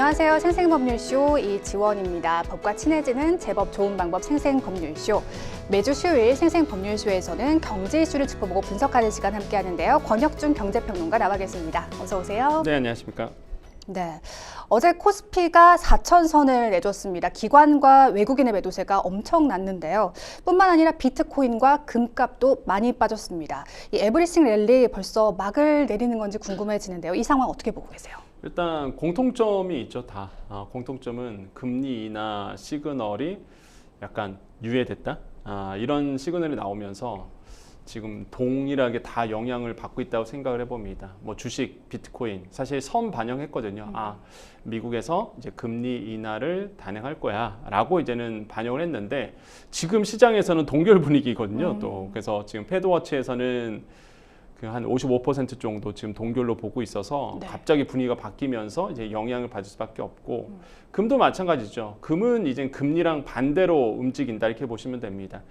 안녕하세요. 생생법률쇼 이지원입니다. 법과 친해지는 제법 좋은 방법 생생법률쇼. 매주 수요일 생생법률쇼에서는 경제 이슈를 짚어보고 분석하는 시간 함께 하는데요. 권혁준 경제평론가 나와 계십니다. 어서 오세요. 네, 안녕하십니까. 네, 어제 코스피가 4천선을 내줬습니다. 기관과 외국인의 매도세가 엄청 났는데요. 뿐만 아니라 비트코인과 금값도 많이 빠졌습니다. 이 에브리싱 랠리 벌써 막을 내리는 건지 궁금해지는데요. 이 상황 어떻게 보고 계세요? 일단 공통점이 있죠, 다. 공통점은 금리 인하 시그널이 약간 유예됐다. 이런 시그널이 나오면서 지금 동일하게 다 영향을 받고 있다고 생각을 해봅니다. 뭐 주식, 비트코인 사실 선 반영했거든요. 미국에서 이제 금리 인하를 단행할 거야라고 이제는 반영을 했는데 지금 시장에서는 동결 분위기거든요. 또 그래서 지금 패드워치에서는 한 55% 정도 지금 동결로 보고 있어서 네. 갑자기 분위기가 바뀌면서 이제 영향을 받을 수밖에 없고 금도 마찬가지죠. 금은 이제 금리랑 반대로 움직인다 이렇게 보시면 됩니다.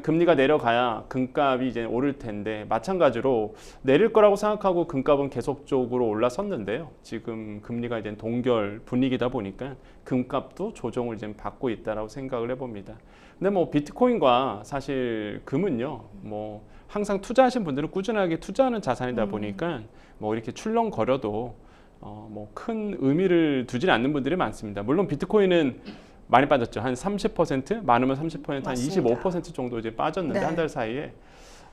금리가 내려가야 금값이 이제 오를 텐데 마찬가지로 내릴 거라고 생각하고 금값은 계속적으로 올라섰는데요. 지금 금리가 이제 동결 분위기다 보니까 금값도 조정을 이제 받고 있다라고 생각을 해봅니다. 근데 뭐 비트코인과 사실 금은요, 뭐 항상 투자하신 분들은 꾸준하게 투자하는 자산이다 보니까 뭐 이렇게 출렁거려도 뭐 큰 의미를 두지는 않는 분들이 많습니다. 물론 비트코인은 많이 빠졌죠. 한 30%, 많으면 30%, 한 25% 정도 이제 빠졌는데 네. 한 달 사이에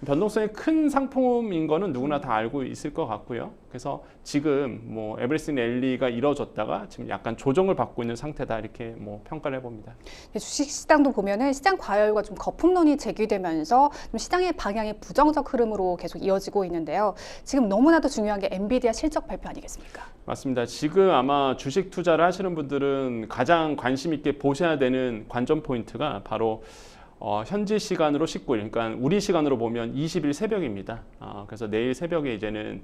변동성이 큰 상품인 거는 누구나 다 알고 있을 것 같고요. 그래서 지금 뭐 에브리싱 랠리가 이뤄졌다가 지금 약간 조정을 받고 있는 상태다 이렇게 뭐 평가를 해봅니다. 주식 시장도 보면은 시장 과열과 좀 거품론이 제기되면서 좀 시장의 방향이 부정적 흐름으로 계속 이어지고 있는데요. 지금 너무나도 중요한 게 엔비디아 실적 발표 아니겠습니까? 맞습니다. 지금 아마 주식 투자를 하시는 분들은 가장 관심 있게 보셔야 되는 관전 포인트가 바로 현지 시간으로 19일, 그러니까 우리 시간으로 보면 20일 새벽입니다. 그래서 내일 새벽에 이제는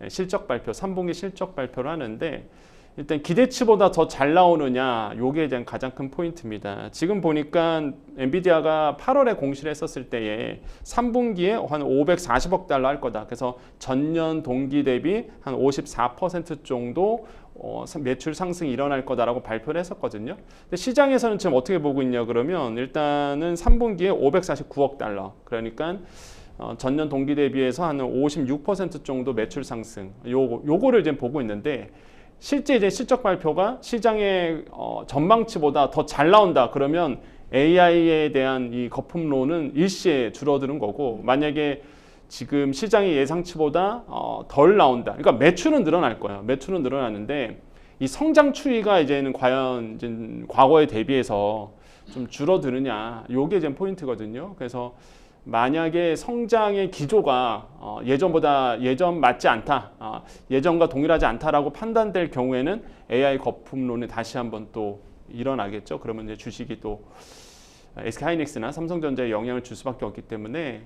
실적 발표, 3분기 실적 발표를 하는데 일단 기대치보다 더 잘 나오느냐, 요게 이제 가장 큰 포인트입니다. 지금 보니까 엔비디아가 8월에 공시를 했었을 때에 3분기에 한 540억 달러 할 거다. 그래서 전년 동기 대비 한 54% 정도 매출 상승이 일어날 거다라고 발표를 했었거든요. 근데 시장에서는 지금 어떻게 보고 있냐 그러면 일단은 3분기에 549억 달러. 그러니까 전년 동기 대비해서 한 56% 정도 매출 상승. 요거를 이제 보고 있는데 실제 이제 실적 발표가 시장의 전망치보다 더 잘 나온다 그러면 AI에 대한 이 거품론은 일시에 줄어드는 거고 만약에 지금 시장의 예상치보다 덜 나온다. 그러니까 매출은 늘어날 거예요. 매출은 늘어나는데 이 성장 추이가 이제는 과연 이제 과거에 대비해서 좀 줄어드느냐. 요게 이제 포인트거든요. 그래서 만약에 성장의 기조가 예전 맞지 않다, 예전과 동일하지 않다라고 판단될 경우에는 AI 거품론이 다시 한번 또 일어나겠죠. 그러면 이제 주식이 또 SK하이닉스나 삼성전자에 영향을 줄 수밖에 없기 때문에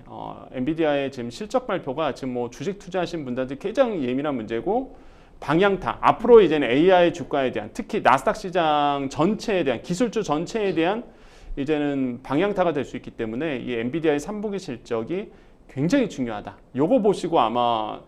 엔비디아의 지금 실적 발표가 지금 뭐 주식 투자하신 분들한테 가장 예민한 문제고 방향타. 앞으로 이제는 AI 주가에 대한 특히 나스닥 시장 전체에 대한 기술주 전체에 대한 이제는 방향타가 될 수 있기 때문에 이 엔비디아의 3분기 실적이 굉장히 중요하다. 요거 보시고 아마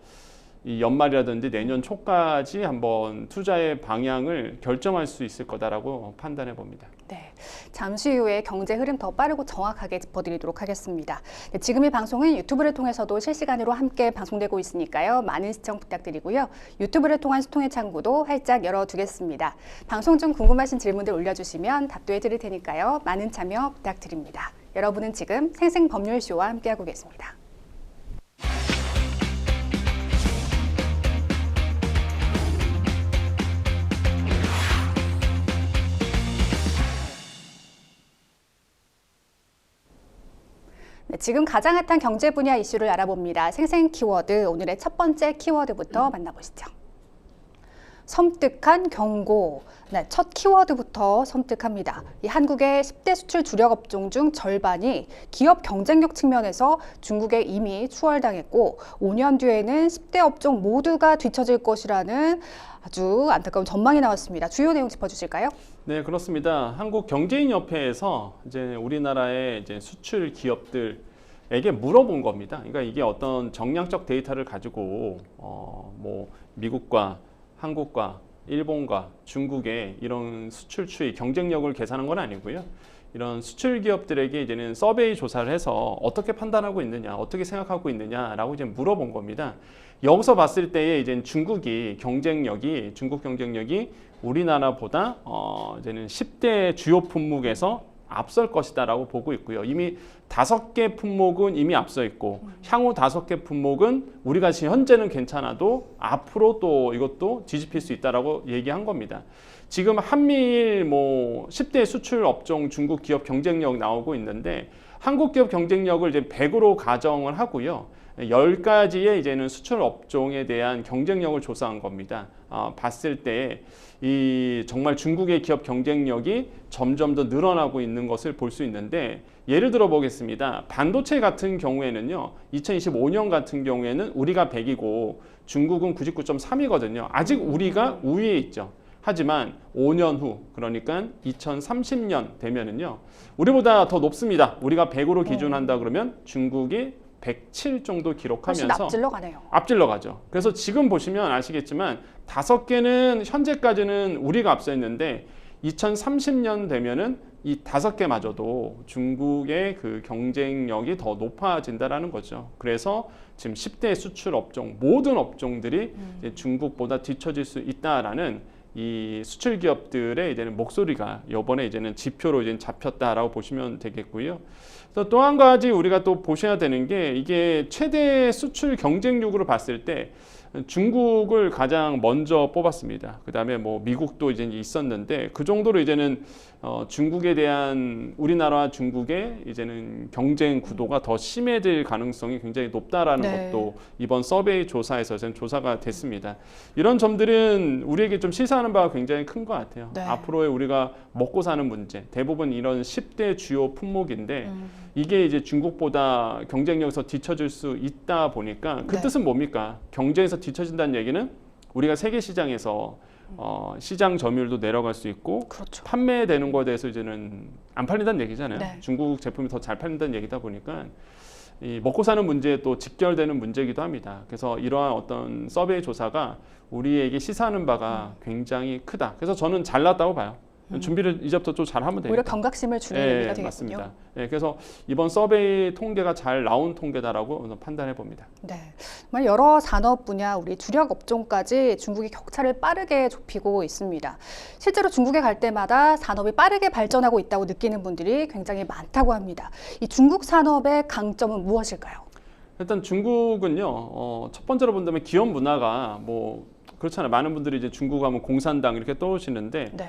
이 연말이라든지 내년 초까지 한번 투자의 방향을 결정할 수 있을 거다라고 판단해 봅니다. 네, 잠시 후에 경제 흐름 더 빠르고 정확하게 짚어드리도록 하겠습니다. 네, 지금 이 방송은 유튜브를 통해서도 실시간으로 함께 방송되고 있으니까요. 많은 시청 부탁드리고요. 유튜브를 통한 소통의 창구도 활짝 열어두겠습니다. 방송 중 궁금하신 질문들 올려주시면 답도해드릴 테니까요. 많은 참여 부탁드립니다. 여러분은 지금 생생법률쇼와 함께하고 계십니다. 네, 지금 가장 핫한 경제 분야 이슈를 알아봅니다. 생생 키워드, 오늘의 첫 번째 키워드부터 만나보시죠. 섬뜩한 경고. 네, 첫 키워드부터 섬뜩합니다. 이 한국의 10대 수출 주력 업종 중 절반이 기업 경쟁력 측면에서 중국에 이미 추월당했고 5년 뒤에는 10대 업종 모두가 뒤처질 것이라는 아주 안타까운 전망이 나왔습니다. 주요 내용 짚어주실까요? 네, 그렇습니다. 한국경제인협회에서 이제 우리나라의 이제 수출 기업들에게 물어본 겁니다. 그러니까 이게 어떤 정량적 데이터를 가지고 뭐 미국과 한국과 일본과 중국의 이런 수출 추이 경쟁력을 계산한 건 아니고요. 이런 수출 기업들에게 이제는 서베이 조사를 해서 어떻게 판단하고 있느냐, 어떻게 생각하고 있느냐라고 이제 물어본 겁니다. 여기서 봤을 때에 이제 중국 경쟁력이 우리나라보다 이제는 10대 주요 품목에서 앞설 것이다라고 보고 있고요. 이미 5개 품목은 이미 앞서 있고 향후 5개 품목은 우리가 지금 현재는 괜찮아도 앞으로 또 이것도 뒤집힐 수 있다라고 얘기한 겁니다. 지금 한미일 10대 수출 업종 중국 기업 경쟁력 나오고 있는데 한국 기업 경쟁력을 이제 100으로 가정을 하고요. 10가지의 이제는 수출 업종에 대한 경쟁력을 조사한 겁니다. 봤을 때 이 정말 중국의 기업 경쟁력이 점점 더 늘어나고 있는 것을 볼 수 있는데 예를 들어 보겠습니다. 반도체 같은 경우에는요. 2025년 같은 경우에는 우리가 100이고 중국은 99.3이거든요. 아직 우리가 우위에 있죠. 하지만 5년 후, 그러니까 2030년 되면은요. 우리보다 더 높습니다. 우리가 100으로 기준한다 그러면 중국이 107 정도 기록하면서 훨씬 앞질러 가네요. 앞질러 가죠. 그래서 지금 보시면 아시겠지만 5개는 현재까지는 우리가 앞서 있는데 2030년 되면은 이 5개마저도 중국의 그 경쟁력이 더 높아진다라는 거죠. 그래서 지금 10대 수출 업종 모든 업종들이 이제 중국보다 뒤처질 수 있다라는 이 수출 기업들의 이제는 목소리가 이번에 이제는 지표로 이제 잡혔다라고 보시면 되겠고요. 또 한 가지 우리가 또 보셔야 되는 게 이게 최대 수출 경쟁력으로 봤을 때 중국을 가장 먼저 뽑았습니다. 그 다음에 미국도 이제 있었는데 그 정도로 이제는 중국에 대한 우리나라와 중국의 이제는 경쟁 구도가 더 심해질 가능성이 굉장히 높다라는 것도 이번 서베이 조사에서 조사가 됐습니다. 이런 점들은 우리에게 좀 시사하는 바가 굉장히 큰 것 같아요. 네. 앞으로의 우리가 먹고 사는 문제, 대부분 이런 10대 주요 품목인데 이게 이제 중국보다 경쟁력에서 뒤처질 수 있다 보니까 그 뜻은 뭡니까? 경쟁에서 뒤처진다는 얘기는 우리가 세계 시장에서 시장 점유율도 내려갈 수 있고 그렇죠. 판매되는 거에 대해서 이제는 안 팔린다는 얘기잖아요. 네. 중국 제품이 더 잘 팔린다는 얘기다 보니까 이 먹고 사는 문제에 또 직결되는 문제이기도 합니다. 그래서 이러한 어떤 서베이 조사가 우리에게 시사하는 바가 굉장히 크다. 그래서 저는 잘났다고 봐요. 준비를 이제부터 좀 잘하면 되니까. 오히려 경각심을 주는 의미가 되겠군요. 맞습니다. 그래서 이번 서베이 통계가 잘 나온 통계다라고 판단해 봅니다. 네, 정말 여러 산업 분야, 우리 주력 업종까지 중국이 격차를 빠르게 좁히고 있습니다. 실제로 중국에 갈 때마다 산업이 빠르게 발전하고 있다고 느끼는 분들이 굉장히 많다고 합니다. 이 중국 산업의 강점은 무엇일까요? 일단 중국은요, 첫 번째로 본다면 기업 문화가 그렇잖아요. 많은 분들이 이제 중국 하면 공산당 이렇게 떠오시는데. 네.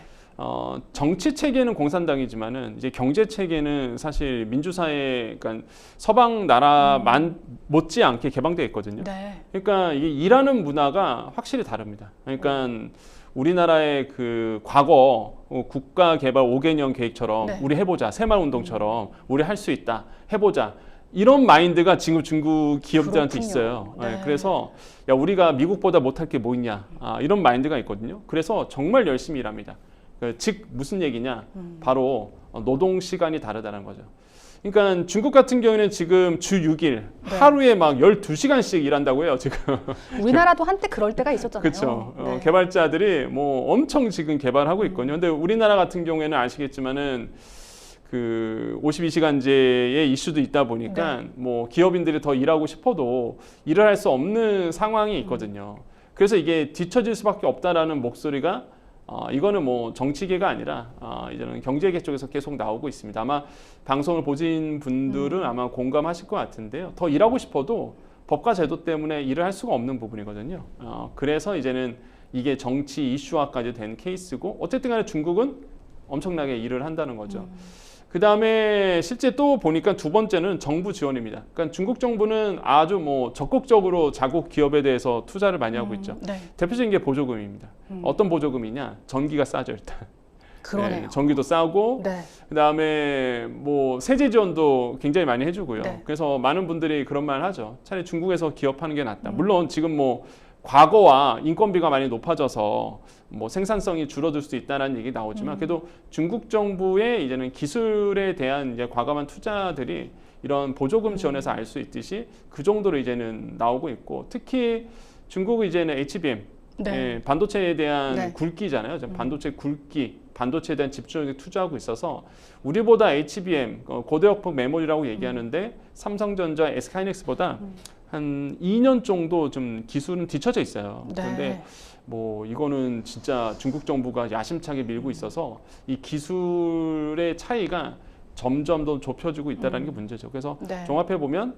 정치 체계는 공산당이지만은 이제 경제 체계는 사실 민주사회, 그러니까 서방 나라만 못지않게 개방되어 있거든요. 네. 그러니까 이게 일하는 문화가 확실히 다릅니다. 그러니까 우리나라의 그 과거 국가 개발 5개년 계획처럼 네. 우리 해보자, 새마을 운동처럼 우리 할 수 있다, 해보자. 이런 마인드가 지금 중국 기업들한테 그렇군요. 있어요. 네. 그래서 야, 우리가 미국보다 못할 게 뭐 있냐, 이런 마인드가 있거든요. 그래서 정말 열심히 일합니다. 즉 무슨 얘기냐? 바로 노동 시간이 다르다는 거죠. 그러니까 중국 같은 경우에는 지금 주 6일 하루에 막 12시간씩 일한다고 해요, 지금. 우리나라도 한때 그럴 때가 있었잖아요. 그렇죠. 네. 개발자들이 엄청 지금 개발하고 있거든요. 근데 우리나라 같은 경우에는 아시겠지만은 그 52시간제의 이슈도 있다 보니까 기업인들이 더 일하고 싶어도 일을 할 수 없는 상황이 있거든요. 그래서 이게 뒤처질 수밖에 없다라는 목소리가 이거는 정치계가 아니라 이제는 경제계 쪽에서 계속 나오고 있습니다. 아마 방송을 보신 분들은 아마 공감하실 것 같은데요. 더 일하고 싶어도 법과 제도 때문에 일을 할 수가 없는 부분이거든요. 그래서 이제는 이게 정치 이슈화까지 된 케이스고 어쨌든 간에 중국은 엄청나게 일을 한다는 거죠. 그 다음에 실제 또 보니까 두 번째는 정부 지원입니다. 그러니까 중국 정부는 아주 적극적으로 자국 기업에 대해서 투자를 많이 하고 있죠. 네. 대표적인 게 보조금입니다. 어떤 보조금이냐? 전기가 싸죠, 일단. 그러네요. 전기도 싸고, 네. 그 다음에 세제 지원도 굉장히 많이 해주고요. 네. 그래서 많은 분들이 그런 말 하죠. 차라리 중국에서 기업하는 게 낫다. 물론 지금 과거와 인건비가 많이 높아져서 생산성이 줄어들 수 있다는 얘기 나오지만 그래도 중국 정부의 이제는 기술에 대한 이제 과감한 투자들이 이런 보조금 지원에서 알 수 있듯이 그 정도로 이제는 나오고 있고 특히 중국은 이제는 HBM 네. 예, 반도체에 대한 네. 굵기잖아요. 반도체 굵기, 반도체에 대한 집중력에 투자하고 있어서 우리보다 HBM, 고대역폭 메모리라고 얘기하는데 삼성전자, SK하이닉스보다 한 2년 정도 좀 기술은 뒤처져 있어요. 네. 그런데 뭐 이거는 진짜 중국 정부가 야심차게 밀고 있어서 이 기술의 차이가 점점 더 좁혀지고 있다는 게 문제죠. 그래서 네. 종합해 보면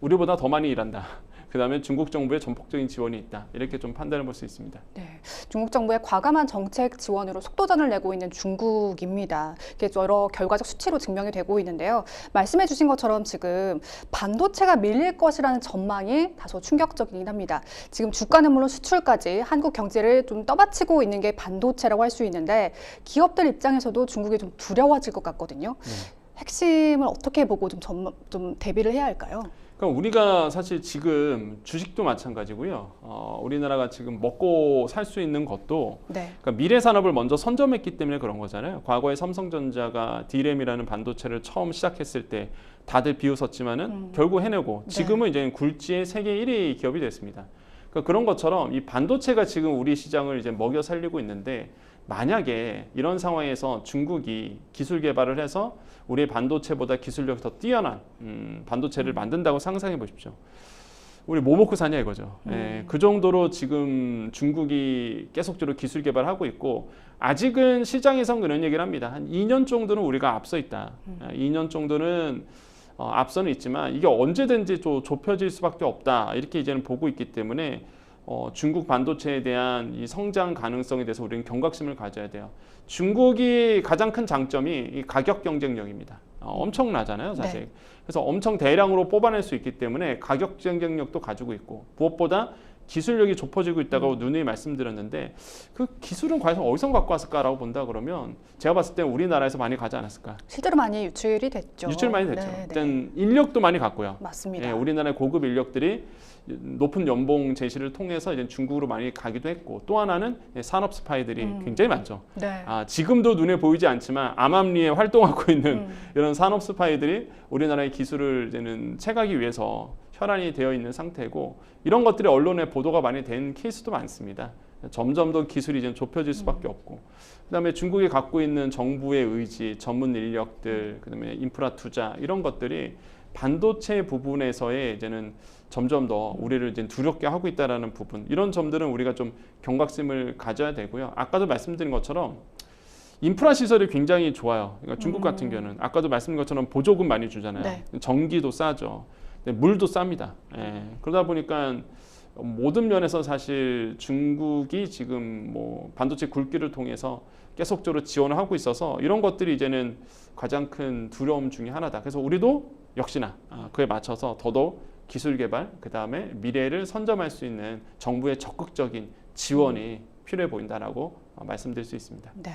우리보다 더 많이 일한다. 그다음에 중국 정부의 전폭적인 지원이 있다. 이렇게 좀 판단해 볼 수 있습니다. 네, 중국 정부의 과감한 정책 지원으로 속도전을 내고 있는 중국입니다. 이게 여러 결과적 수치로 증명이 되고 있는데요. 말씀해 주신 것처럼 지금 반도체가 밀릴 것이라는 전망이 다소 충격적이긴 합니다. 지금 주가는 물론 수출까지 한국 경제를 좀 떠받치고 있는 게 반도체라고 할 수 있는데 기업들 입장에서도 중국이 좀 두려워질 것 같거든요. 핵심을 어떻게 보고 좀 대비를 해야 할까요? 그러니까 우리가 사실 지금 주식도 마찬가지고요. 우리나라가 지금 먹고 살 수 있는 것도 네. 그러니까 미래 산업을 먼저 선점했기 때문에 그런 거잖아요. 과거에 삼성전자가 D램이라는 반도체를 처음 시작했을 때 다들 비웃었지만은 결국 해내고 지금은 이제 굴지의 세계 1위 기업이 됐습니다. 그러니까 그런 것처럼 이 반도체가 지금 우리 시장을 이제 먹여 살리고 있는데 만약에 이런 상황에서 중국이 기술 개발을 해서 우리의 반도체보다 기술력이 더 뛰어난 반도체를 만든다고 상상해 보십시오. 우리 뭐 먹고 사냐 이거죠. 예, 그 정도로 지금 중국이 계속적으로 기술 개발하고 있고 아직은 시장에선 그런 얘기를 합니다. 한 2년 정도는 우리가 앞서 있다. 2년 정도는 앞서는 있지만 이게 언제든지 또 좁혀질 수밖에 없다. 이렇게 이제는 보고 있기 때문에 중국 반도체에 대한 이 성장 가능성에 대해서 우리는 경각심을 가져야 돼요. 중국이 가장 큰 장점이 이 가격 경쟁력입니다. 엄청나잖아요, 사실. 네. 그래서 엄청 대량으로 뽑아낼 수 있기 때문에 가격 경쟁력도 가지고 있고 무엇보다 기술력이 좁혀지고 있다고 누누이 말씀드렸는데 그 기술은 과연 어디서 갖고 왔을까라고 본다 그러면 제가 봤을 때 우리나라에서 많이 가지 않았을까? 실제로 많이 유출이 됐죠. 유출 많이 됐죠. 네, 일단 인력도 많이 갔고요. 맞습니다. 예, 우리나라의 고급 인력들이 높은 연봉 제시를 통해서 이제 중국으로 많이 가기도 했고 또 하나는 산업 스파이들이 굉장히 많죠. 네. 지금도 눈에 보이지 않지만 암암리에 활동하고 있는 이런 산업 스파이들이 우리나라의 기술을 이제는 채가기 위해서 혈안이 되어 있는 상태고 이런 것들이 언론에 보도가 많이 된 케이스도 많습니다. 점점 더 기술이 이제 좁혀질 수밖에 없고 그다음에 중국이 갖고 있는 정부의 의지, 전문 인력들, 그다음에 인프라 투자 이런 것들이 반도체 부분에서의 이제는 점점 더 우리를 이제 두렵게 하고 있다라는 부분 이런 점들은 우리가 좀 경각심을 가져야 되고요. 아까도 말씀드린 것처럼 인프라 시설이 굉장히 좋아요. 그러니까 중국 같은 경우는 아까도 말씀드린 것처럼 보조금 많이 주잖아요. 네. 전기도 싸죠. 물도 쌉니다. 예. 그러다 보니까 모든 면에서 사실 중국이 지금 뭐 반도체 굵기를 통해서 계속적으로 지원을 하고 있어서 이런 것들이 이제는 가장 큰 두려움 중에 하나다. 그래서 우리도 역시나 그에 맞춰서 더더욱 기술 개발, 그 다음에 미래를 선점할 수 있는 정부의 적극적인 지원이 필요해 보인다라고 말씀드릴 수 있습니다. 네.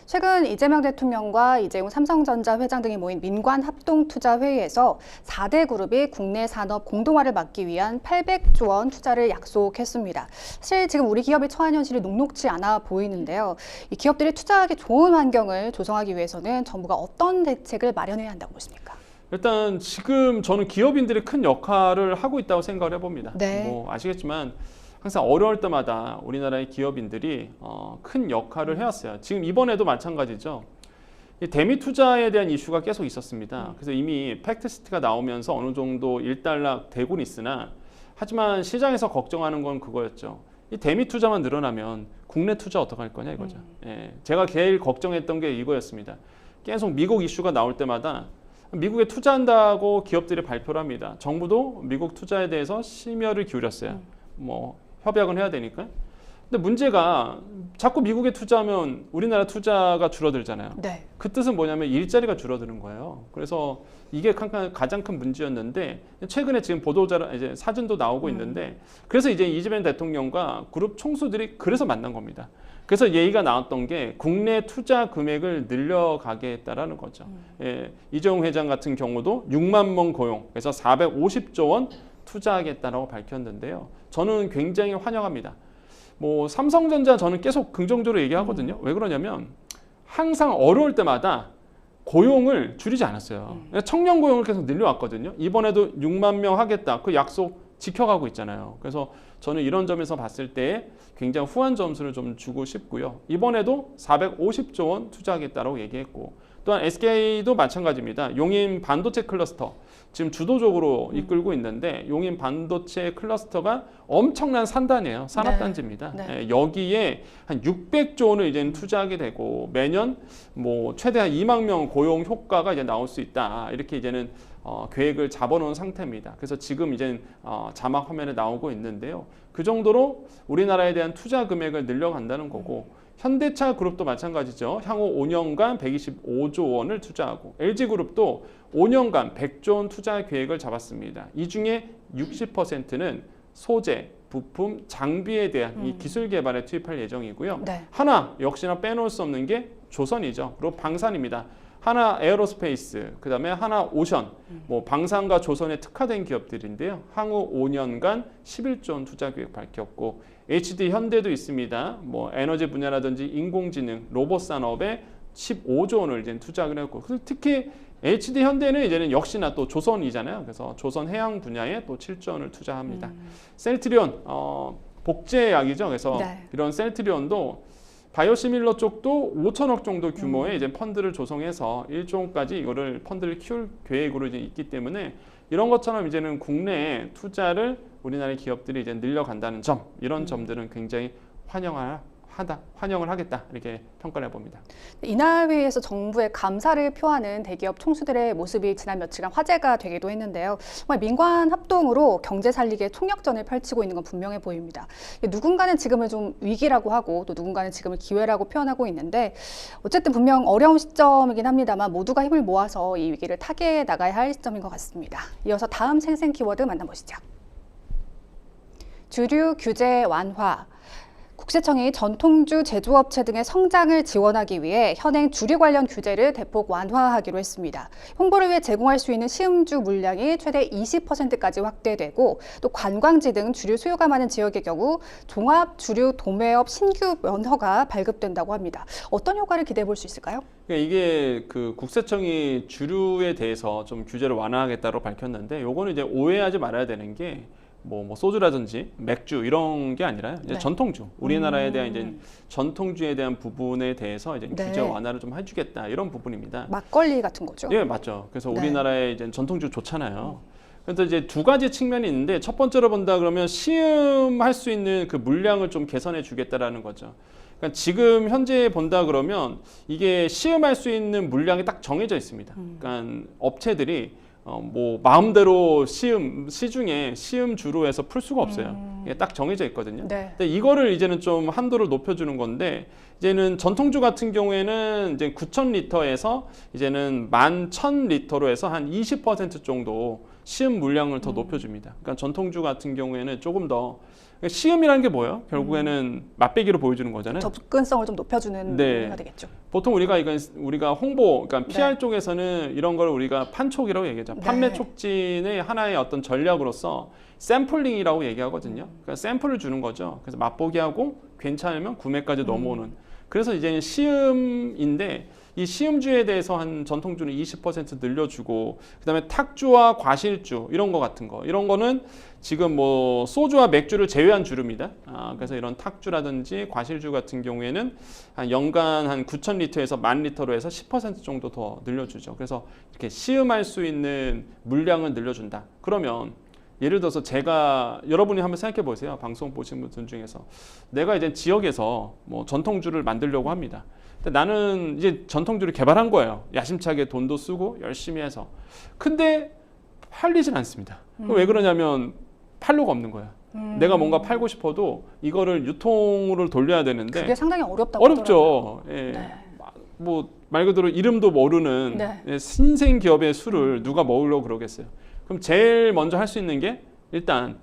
최근 이재명 대통령과 이재용 삼성전자 회장 등이 모인 민관 합동투자회의에서 4대 그룹이 국내 산업 공동화를 막기 위한 800조 원 투자를 약속했습니다. 사실 지금 우리 기업이 처한 현실이 녹록지 않아 보이는데요. 이 기업들이 투자하기 좋은 환경을 조성하기 위해서는 정부가 어떤 대책을 마련해야 한다고 보십니까? 일단 지금 저는 기업인들이 큰 역할을 하고 있다고 생각을 해봅니다. 네. 뭐 아시겠지만 항상 어려울 때마다 우리나라의 기업인들이 큰 역할을 해왔어요. 지금 이번에도 마찬가지죠. 이 대미 투자에 대한 이슈가 계속 있었습니다. 그래서 이미 팩트시트가 나오면서 어느 정도 일단락 되고는 있으나 하지만 시장에서 걱정하는 건 그거였죠. 이 대미 투자만 늘어나면 국내 투자 어떡할 거냐 이거죠. 예, 제가 제일 걱정했던 게 이거였습니다. 계속 미국 이슈가 나올 때마다 미국에 투자한다고 기업들이 발표를 합니다. 정부도 미국 투자에 대해서 심혈을 기울였어요. 뭐 협약은 해야 되니까. 근데 문제가 자꾸 미국에 투자하면 우리나라 투자가 줄어들잖아요. 네. 그 뜻은 뭐냐면 일자리가 줄어드는 거예요. 그래서 이게 가장 큰 문제였는데 최근에 지금 보도자 이제 사진도 나오고 있는데 그래서 이제 이재명 대통령과 그룹 총수들이 그래서 만난 겁니다. 그래서 얘기가 나왔던 게 국내 투자 금액을 늘려가겠다라는 거죠. 예, 이재용 회장 같은 경우도 6만 명 고용, 그래서 450조 원 투자하겠다라고 밝혔는데요. 저는 굉장히 환영합니다. 뭐 삼성전자 저는 계속 긍정적으로 얘기하거든요. 왜 그러냐면 항상 어려울 때마다 고용을 줄이지 않았어요. 청년 고용을 계속 늘려왔거든요. 이번에도 6만 명 하겠다. 그 약속 지켜가고 있잖아요. 그래서 저는 이런 점에서 봤을 때 굉장히 후한 점수를 좀 주고 싶고요. 이번에도 450조 원 투자하겠다고 얘기했고, 또한 SK도 마찬가지입니다. 용인 반도체 클러스터 지금 주도적으로 이끌고 있는데, 용인 반도체 클러스터가 엄청난 산단이에요. 산업단지입니다. 네. 예, 여기에 한 600조 원을 이제는 투자하게 되고, 매년 뭐 최대 한 2만 명 고용 효과가 이제 나올 수 있다. 이렇게 이제는 계획을 잡아놓은 상태입니다. 그래서 지금 이제 자막 화면에 나오고 있는데요. 그 정도로 우리나라에 대한 투자 금액을 늘려간다는 거고, 현대차 그룹도 마찬가지죠. 향후 5년간 125조 원을 투자하고, LG그룹도 5년간 100조 원 투자 계획을 잡았습니다. 이 중에 60%는 소재, 부품, 장비에 대한 이 기술 개발에 투입할 예정이고요. 네. 하나 역시나 빼놓을 수 없는 게 조선이죠. 그리고 방산입니다. 하나 에어로스페이스, 그 다음에 하나 오션, 뭐 방산과 조선에 특화된 기업들인데요. 향후 5년간 11조 원 투자 계획 밝혔고, HD 현대도 있습니다. 뭐 에너지 분야라든지 인공지능, 로봇 산업에 15조 원을 이제 투자를 했고, 특히 HD 현대는 이제는 역시나 또 조선이잖아요. 그래서 조선 해양 분야에 또 7조 원을 투자합니다. 셀트리온 복제약이죠. 그래서 네. 이런 셀트리온도 바이오시밀러 쪽도 5천억 정도 규모의 이제 펀드를 조성해서 1조 원까지 이거를 펀드를 키울 계획으로 이제 있기 때문에, 이런 것처럼 이제는 국내에 투자를 우리나라의 기업들이 이제 늘려간다는 점, 이런 점들은 굉장히 환영을 하겠다, 이렇게 평가를 해봅니다. 인하회의에서 정부의 감사를 표하는 대기업 총수들의 모습이 지난 며칠간 화제가 되기도 했는데요. 정말 민관 합동으로 경제 살리기의 총력전을 펼치고 있는 건 분명해 보입니다. 누군가는 지금을 좀 위기라고 하고, 또 누군가는 지금을 기회라고 표현하고 있는데, 어쨌든 분명 어려운 시점이긴 합니다만 모두가 힘을 모아서 이 위기를 타개해 나가야 할 시점인 것 같습니다. 이어서 다음 생생 키워드 만나보시죠. 주류 규제 완화. 국세청이 전통주 제조업체 등의 성장을 지원하기 위해 현행 주류 관련 규제를 대폭 완화하기로 했습니다. 홍보를 위해 제공할 수 있는 시음주 물량이 최대 20%까지 확대되고, 또 관광지 등 주류 수요가 많은 지역의 경우 종합 주류 도매업 신규 면허가 발급된다고 합니다. 어떤 효과를 기대해 볼 수 있을까요? 이게 그 국세청이 주류에 대해서 좀 규제를 완화하겠다고 밝혔는데, 요거는 이제 오해하지 말아야 되는 게, 뭐 소주라든지 맥주 이런 게 아니라요. 이제 네. 전통주, 우리나라에 대한 이제 전통주에 대한 부분에 대해서 이제 네. 규제 완화를 좀 해주겠다, 이런 부분입니다. 막걸리 같은 거죠? 예, 맞죠. 그래서 네. 우리나라에 이제 전통주 좋잖아요. 그래서 이제 두 가지 측면이 있는데, 첫 번째로 본다 그러면 시음할 수 있는 그 물량을 좀 개선해 주겠다라는 거죠. 그러니까 지금 현재 본다 그러면 이게 시음할 수 있는 물량이 딱 정해져 있습니다. 그러니까 업체들이 뭐 마음대로 시중에 시음주로 해서 풀 수가 없어요. 이게 딱 정해져 있거든요. 네. 근데 이거를 이제는 좀 한도를 높여주는 건데, 이제는 전통주 같은 경우에는 이제 9,000리터에서 이제는 11,000리터로 해서 한 20% 정도 시음 물량을 더 높여줍니다. 그러니까 전통주 같은 경우에는 조금 더, 시음이라는 게 뭐예요? 결국에는 맛배기로 보여주는 거잖아요. 접근성을 좀 높여주는 네. 의미가 되겠죠. 보통 우리가 홍보, 그러니까 PR 네. 쪽에서는 이런 걸 우리가 판촉이라고 얘기하죠. 네. 판매 촉진의 하나의 어떤 전략으로서 샘플링이라고 얘기하거든요. 그러니까 샘플을 주는 거죠. 그래서 맛보기 하고 괜찮으면 구매까지 넘어오는. 그래서 이제 시음인데, 이 시음주에 대해서 한 전통주는 20% 늘려주고, 그다음에 탁주와 과실주 이런 거 같은 거, 이런 거는 지금 뭐 소주와 맥주를 제외한 주류입니다. 그래서 이런 탁주라든지 과실주 같은 경우에는 한 연간 한 9,000리터에서 10,000리터로 해서 10% 정도 더 늘려주죠. 그래서 이렇게 시음할 수 있는 물량을 늘려준다. 그러면 예를 들어서 여러분이 한번 생각해 보세요. 방송 보신 분들 중에서 내가 이제 지역에서 뭐 전통주를 만들려고 합니다. 근데 나는 이제 전통주를 개발한 거예요. 야심차게 돈도 쓰고 열심히 해서. 근데 팔리진 않습니다. 왜 그러냐면 팔로가 없는 거야. 내가 뭔가 팔고 싶어도 이거를 유통으로 돌려야 되는데, 그게 상당히 어렵다고 어렵죠. 예. 네. 뭐 말 그대로 이름도 모르는 네. 신생 기업의 술을 누가 먹으려고 그러겠어요. 그럼 제일 먼저 할 수 있는 게 일단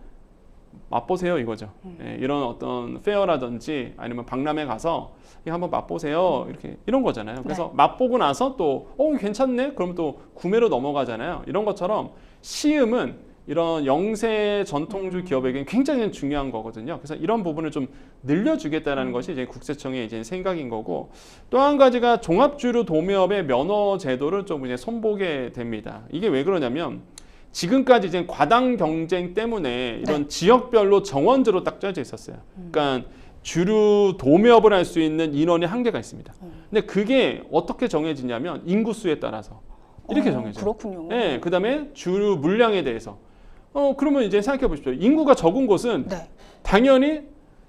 맛보세요, 이거죠. 예, 이런 어떤 페어라든지 아니면 박람회 가서 이거 한번 맛보세요, 이런 거잖아요. 그래서 네. 맛보고 나서 또 괜찮네, 그럼 또 구매로 넘어가잖아요. 이런 것처럼 시음은 이런 영세 전통주 기업에게는 굉장히 중요한 거거든요. 그래서 이런 부분을 좀 늘려주겠다는 것이 이제 국세청의 이제 생각인 거고, 또 한 가지가 종합주류 도매업의 면허 제도를 좀 이제 손보게 됩니다. 이게 왜 그러냐면, 지금까지 이제 과당 경쟁 때문에 이런 네. 지역별로 정원제로 딱 짜져 있었어요. 그러니까 주류 도매업을 할 수 있는 인원이 한계가 있습니다. 근데 그게 어떻게 정해지냐면 인구수에 따라서 이렇게 정해져요. 그렇군요. 네, 그다음에 주류 물량에 대해서. 그러면 이제 생각해 보십시오. 인구가 적은 곳은 네, 당연히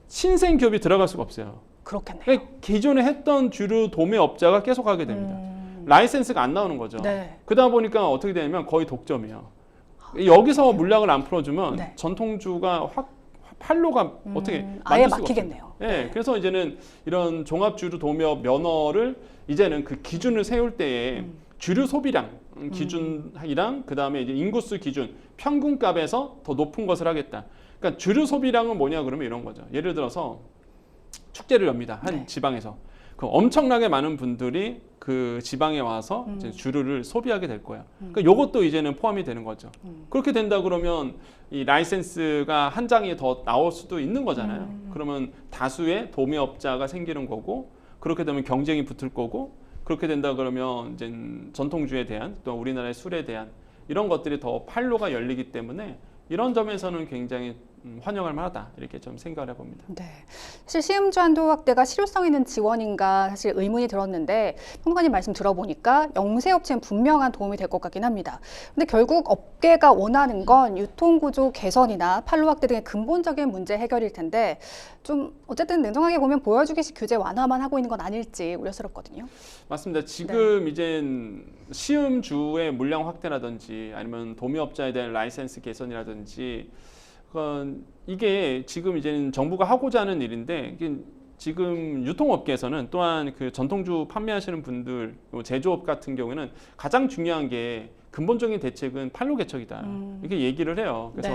신생 기업이 들어갈 수가 없어요. 그렇겠네요. 그러니까 기존에 했던 주류 도매업자가 계속 하게 됩니다. 라이센스가 안 나오는 거죠. 네. 그러다 보니까 어떻게 되냐면 거의 독점이에요. 여기서 물량을 안 풀어주면 네. 전통주가 판로가 어떻게 아예 만들 수가 막히겠네요. 없어요. 네, 그래서 이제는 이런 종합주류 도매업 면허를 이제는 그 기준을 세울 때에 주류 소비량 기준이랑 그 다음에 이제 인구수 기준 평균값에서 더 높은 것을 하겠다. 그러니까 주류 소비량은 뭐냐 그러면 이런 거죠. 예를 들어서 축제를 엽니다. 한 네. 지방에서. 그럼 엄청나게 많은 분들이 그 지방에 와서 이제 주류를 소비하게 될 거예요. 그러니까 요것도 이제는 포함이 되는 거죠. 그렇게 된다 그러면 이 라이센스가 한 장이 더 나올 수도 있는 거잖아요. 그러면 다수의 도매업자가 생기는 거고 그렇게 되면 경쟁이 붙을 거고 그렇게 된다 그러면 이제 전통주에 대한 또 우리나라의 술에 대한 이런 것들이 더 판로가 열리기 때문에 이런 점에서는 굉장히 환영할 만하다 이렇게 좀 생각을 해봅니다. 네, 사실 시음주 한도 확대가 실효성 있는 지원인가 사실 의문이 들었는데 평론가님 말씀 들어보니까 영세업체는 분명한 도움이 될 것 같긴 합니다. 근데 결국 업계가 원하는 건 유통구조 개선이나 판로 확대 등의 근본적인 문제 해결일 텐데 좀 어쨌든 냉정하게 보면 보여주기식 규제 완화만 하고 있는 건 아닐지 우려스럽거든요. 맞습니다. 지금 이제 시음주의 물량 확대라든지 아니면 도매업자에 대한 라이센스 개선이라든지 이게 지금 이제는 정부가 하고자 하는 일인데 이게 지금 유통업계에서는 또한 그 전통주 판매하시는 분들 제조업 같은 경우에는 가장 중요한 게 근본적인 대책은 판로 개척이다 이렇게 얘기를 해요. 그래서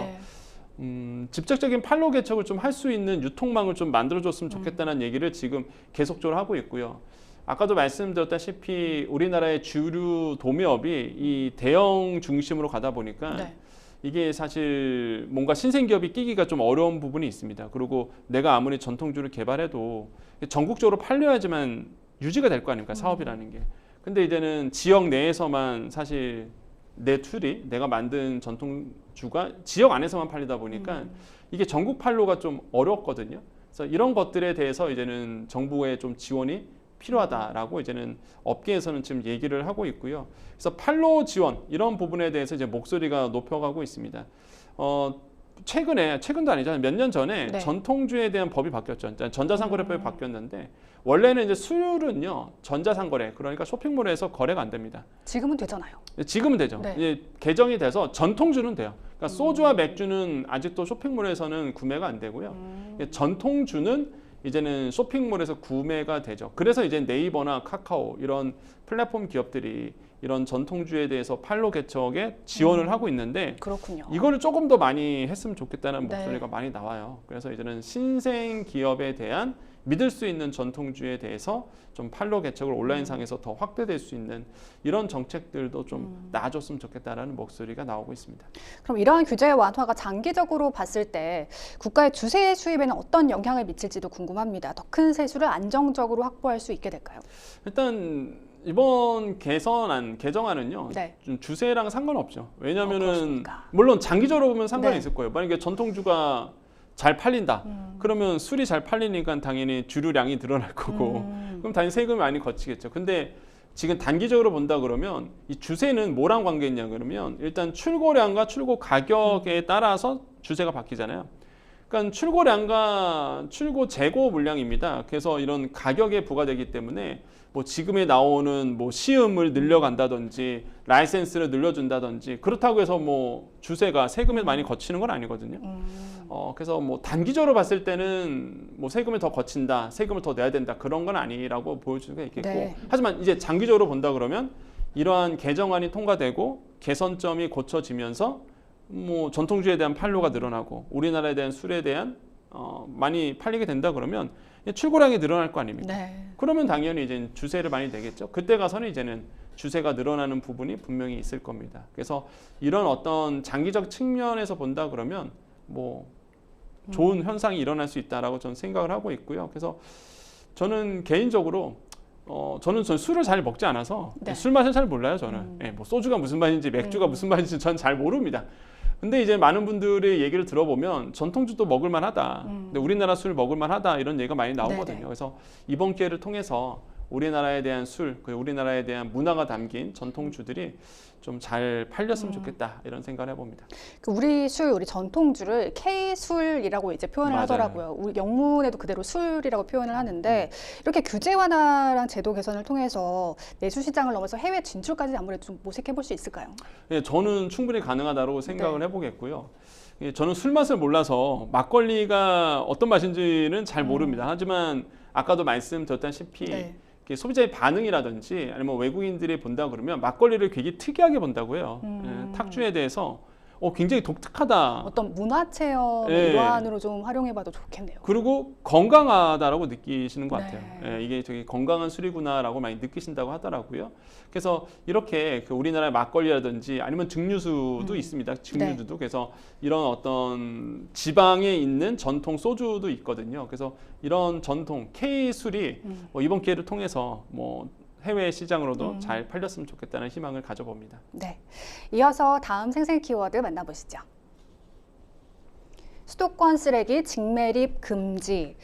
네. 직접적인 판로 개척을 좀 할 수 있는 유통망을 좀 만들어줬으면 좋겠다는 얘기를 지금 계속적으로 하고 있고요. 아까도 말씀드렸다시피 우리나라의 주류 도매업이 이 대형 중심으로 가다 보니까 네. 이게 사실 뭔가 신생기업이 끼기가 좀 어려운 부분이 있습니다. 그리고 내가 아무리 전통주를 개발해도 전국적으로 팔려야지만 유지가 될 거 아닙니까? 사업이라는 게. 근데 이제는 지역 내에서만 사실 내 툴이 내가 만든 전통주가 지역 안에서만 팔리다 보니까 이게 전국 판로가 좀 어렵거든요. 그래서 이런 것들에 대해서 이제는 정부의 좀 지원이 필요하다라고 이제는 업계에서는 지금 얘기를 하고 있고요. 그래서 판로 지원 이런 부분에 대해서 이제 목소리가 높여가고 있습니다. 최근도 아니죠. 몇 년 전에 네. 전통주에 대한 법이 바뀌었죠. 전자상거래법이 바뀌었는데 원래는 이제 수율은요 전자상거래 그러니까 쇼핑몰에서 거래가 안 됩니다. 지금은 되잖아요. 지금은 되죠. 네. 이제 개정이 돼서 전통주는 돼요. 그러니까 소주와 맥주는 아직도 쇼핑몰에서는 구매가 안 되고요. 전통주는 이제는 쇼핑몰에서 구매가 되죠. 그래서 이제 네이버나 카카오 이런 플랫폼 기업들이 이런 전통주에 대해서 판로 개척에 지원을 하고 있는데 그렇군요. 이거를 조금 더 많이 했으면 좋겠다는 네. 목소리가 많이 나와요. 그래서 이제는 신생 기업에 대한 믿을 수 있는 전통주에 대해서 좀 판로 개척을 온라인상에서 더 확대될 수 있는 이런 정책들도 좀 나아졌으면 좋겠다라는 목소리가 나오고 있습니다. 그럼 이러한 규제 완화가 장기적으로 봤을 때 국가의 주세 수입에는 어떤 영향을 미칠지도 궁금합니다. 더 큰 세수를 안정적으로 확보할 수 있게 될까요? 일단 이번 개정안은요. 네. 좀 주세랑 상관없죠. 왜냐면은 그렇습니까? 물론 장기적으로 보면 상관이 네. 있을 거예요. 만약에 전통주가 잘 팔린다. 그러면 술이 잘 팔리니까 당연히 주류량이 늘어날 거고 그럼 당연히 세금이 많이 거치겠죠. 근데 지금 단기적으로 본다 그러면 이 주세는 뭐랑 관계 있냐 그러면 일단 출고량과 출고 가격에 따라서 주세가 바뀌잖아요. 그러니까 출고량과 출고 재고 물량입니다. 그래서 이런 가격에 부과되기 때문에 뭐 지금에 나오는 뭐 시음을 늘려간다든지 라이센스를 늘려준다든지 그렇다고 해서 뭐 주세가 세금에 많이 거치는 건 아니거든요. 그래서 뭐 단기적으로 봤을 때는 뭐 세금을 더 거친다, 세금을 더 내야 된다 그런 건 아니라고 보여줄 수가 있겠고 네. 하지만 이제 장기적으로 본다 그러면 이러한 개정안이 통과되고 개선점이 고쳐지면서 뭐 전통주에 대한 판로가 늘어나고 우리나라에 대한 술에 대한 많이 팔리게 된다 그러면 출고량이 늘어날 거 아닙니까? 네. 그러면 당연히 이제 주세를 많이 내겠죠. 그때 가서는 이제는 주세가 늘어나는 부분이 분명히 있을 겁니다. 그래서 이런 어떤 장기적 측면에서 본다 그러면 뭐 좋은 현상이 일어날 수 있다라고 저는 생각을 하고 있고요. 그래서 저는 개인적으로 저는 술을 잘 먹지 않아서 네. 술 맛을 잘 몰라요. 저는 뭐 소주가 무슨 맛인지 맥주가 무슨 맛인지 전 잘 모릅니다. 근데 이제 많은 분들의 얘기를 들어보면 전통주도 먹을만하다. 근데 우리나라 술 먹을만하다 이런 얘기가 많이 나오거든요. 네네. 그래서 이번 기회를 통해서 우리나라에 대한 술, 그리고 우리나라에 대한 문화가 담긴 전통주들이 좀 잘 팔렸으면 좋겠다 이런 생각을 해봅니다. 우리 술, 우리 전통주를 K술이라고 이제 표현을 맞아요. 하더라고요. 우리 영문에도 그대로 술이라고 표현을 하는데 이렇게 규제 완화랑 제도 개선을 통해서 내수 시장을 넘어서 해외 진출까지 아무래도 좀 모색해 볼 수 있을까요? 예, 저는 충분히 가능하다고 생각을 해보겠고요. 예, 저는 술 맛을 몰라서 막걸리가 어떤 맛인지는 잘 모릅니다. 하지만 아까도 말씀드렸다시피 네. 소비자의 반응이라든지 아니면 외국인들이 본다 그러면 막걸리를 되게 특이하게 본다고 해요. 예, 탁주에 대해서 굉장히 독특하다. 어떤 문화 체험의 예. 일환으로 좀 활용해봐도 좋겠네요. 그리고 건강하다라고 느끼시는 것 같아요. 네. 예, 이게 되게 건강한 술이구나라고 많이 느끼신다고 하더라고요. 그래서 이렇게 그 우리나라의 막걸리라든지 아니면 증류수도 있습니다. 증류주도. 그래서 이런 어떤 지방에 있는 전통 소주도 있거든요. 그래서 이런 전통 K술이 이번 기회를 통해서 해외 시장으로도 잘 팔렸으면 좋겠다는 희망을 가져봅니다. 네. 이어서 다음 생생 키워드 만나보시죠. 수도권 쓰레기 직매립 금지.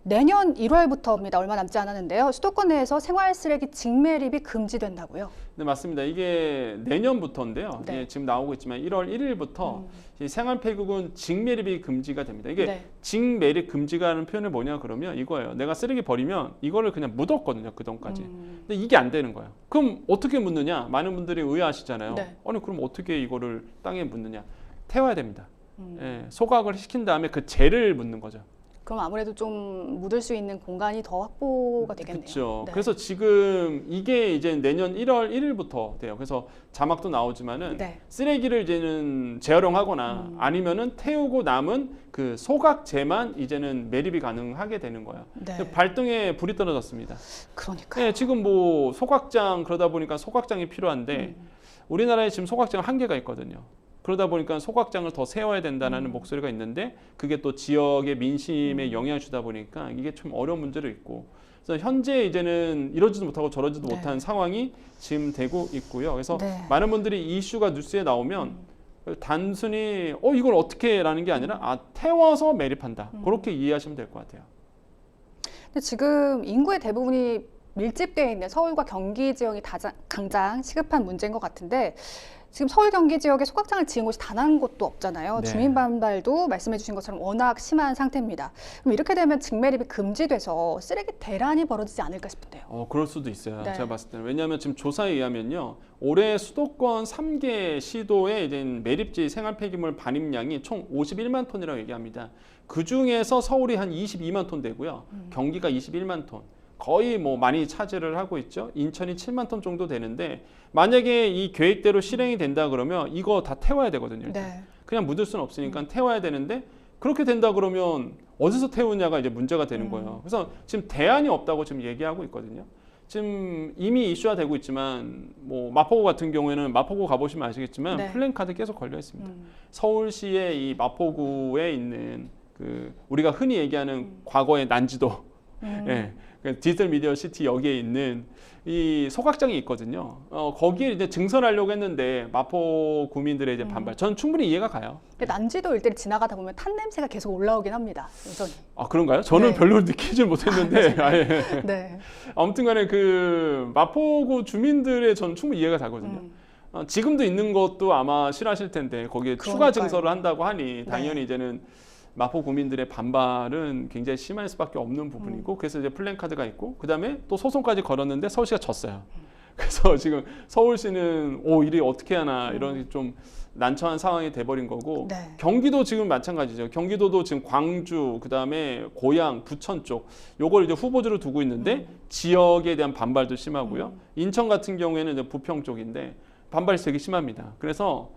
내년 1월부터입니다. 얼마 남지 않았는데요. 수도권 내에서 생활 쓰레기 직매립이 금지된다고요? 네, 맞습니다. 이게 내년부터인데요. 네. 예, 지금 나오고 있지만 1월 1일부터 이 생활 폐기물 직매립이 금지가 됩니다. 이게 네. 직매립 금지가 하는 표현을 뭐냐 그러면 이거예요. 내가 쓰레기 버리면 이거를 그냥 묻었거든요. 그 돈까지. 근데 이게 안 되는 거예요. 그럼 어떻게 묻느냐? 많은 분들이 의아하시잖아요. 네. 아니 그럼 어떻게 이거를 땅에 묻느냐? 태워야 됩니다. 예, 소각을 시킨 다음에 그 재를 묻는 거죠. 그럼 아무래도 좀 묻을 수 있는 공간이 더 확보가 되겠네요. 그렇죠. 네. 그래서 지금 이게 이제 내년 1월 1일부터 돼요. 그래서 자막도 나오지만은 네. 쓰레기를 이제는 재활용하거나 아니면은 태우고 남은 그 소각재만 이제는 매립이 가능하게 되는 거예요. 네. 발등에 불이 떨어졌습니다. 그러니까요. 네, 지금 소각장 그러다 보니까 소각장이 필요한데 우리나라에 지금 소각장 한계가 있거든요. 그러다 보니까 소각장을 더 세워야 된다는 목소리가 있는데 그게 또 지역의 민심에 영향을 주다 보니까 이게 좀 어려운 문제도 있고 그래서 현재 이제는 이러지도 못하고 저러지도 네. 못한 상황이 지금 되고 있고요. 그래서 네. 많은 분들이 이 이슈가 뉴스에 나오면 단순히 이걸 어떻게 라는 게 아니라 태워서 매립한다. 그렇게 이해하시면 될 것 같아요. 근데 지금 인구의 대부분이 밀집되어 있는 서울과 경기 지역이 가장 시급한 문제인 것 같은데 지금 서울 경기 지역에 소각장을 지은 곳이 단 한 곳도 없잖아요. 네. 주민 반발도 말씀해 주신 것처럼 워낙 심한 상태입니다. 그럼 이렇게 되면 직매립이 금지돼서 쓰레기 대란이 벌어지지 않을까 싶은데요. 그럴 수도 있어요. 네. 제가 봤을 때는. 왜냐하면 지금 조사에 의하면요. 올해 수도권 3개 시도의 이제 매립지 생활 폐기물 반입량이 총 51만 톤이라고 얘기합니다. 그 중에서 서울이 한 22만 톤 되고요. 경기가 21만 톤. 거의 많이 차지를 하고 있죠. 인천이 7만 톤 정도 되는데 만약에 이 계획대로 실행이 된다 그러면 이거 다 태워야 되거든요. 일단. 네. 그냥 묻을 수는 없으니까 태워야 되는데 그렇게 된다 그러면 어디서 태우냐가 이제 문제가 되는 거예요. 그래서 지금 대안이 없다고 지금 얘기하고 있거든요. 지금 이미 이슈화 되고 있지만 마포구 같은 경우에는 마포구 가보시면 아시겠지만 네. 플랜카드 계속 걸려 있습니다. 서울시의 이 마포구에 있는 그 우리가 흔히 얘기하는 과거의 난지도 예, 그 디지털 미디어 시티 여기에 있는 이 소각장이 있거든요. 거기에 이제 증설하려고 했는데 마포 구민들의 이제 반발. 저는 충분히 이해가 가요. 근데 난지도 일대를 지나가다 보면 탄 냄새가 계속 올라오긴 합니다. 여전히. 아 그런가요? 저는 네. 별로 느끼질 못했는데 네. 아무튼간에 그 마포구 주민들의 저는 충분히 이해가 가거든요. 지금도 있는 것도 아마 싫어하실 텐데 거기에 추가 그러니까요. 증설을 한다고 하니 당연히 네. 이제는 마포 구민들의 반발은 굉장히 심할 수밖에 없는 부분이고 그래서 이제 플랜카드가 있고 그다음에 또 소송까지 걸었는데 서울시가 졌어요. 그래서 지금 서울시는 일이 어떻게 하나 이런 좀 난처한 상황이 돼버린 거고 네. 경기도 지금 마찬가지죠. 경기도도 지금 광주 그다음에 고양 부천 쪽 요걸 이제 후보지로 두고 있는데 지역에 대한 반발도 심하고요. 인천 같은 경우에는 이제 부평 쪽인데 반발이 되게 심합니다. 그래서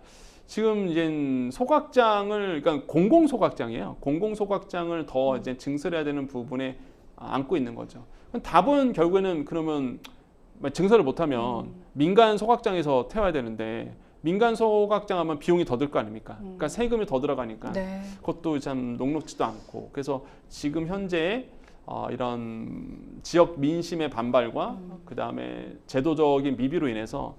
지금 이제 소각장을 그러니까 공공 소각장이에요. 공공 소각장을 더 이제 증설해야 되는 부분에 안고 있는 거죠. 답은 결국에는 그러면 증설을 못하면 민간 소각장에서 태워야 되는데 민간 소각장 하면 비용이 더 들 거 아닙니까? 그러니까 세금이 더 들어가니까 네. 그것도 참 녹록지도 않고 그래서 지금 현재 이런 지역 민심의 반발과 그 다음에 제도적인 미비로 인해서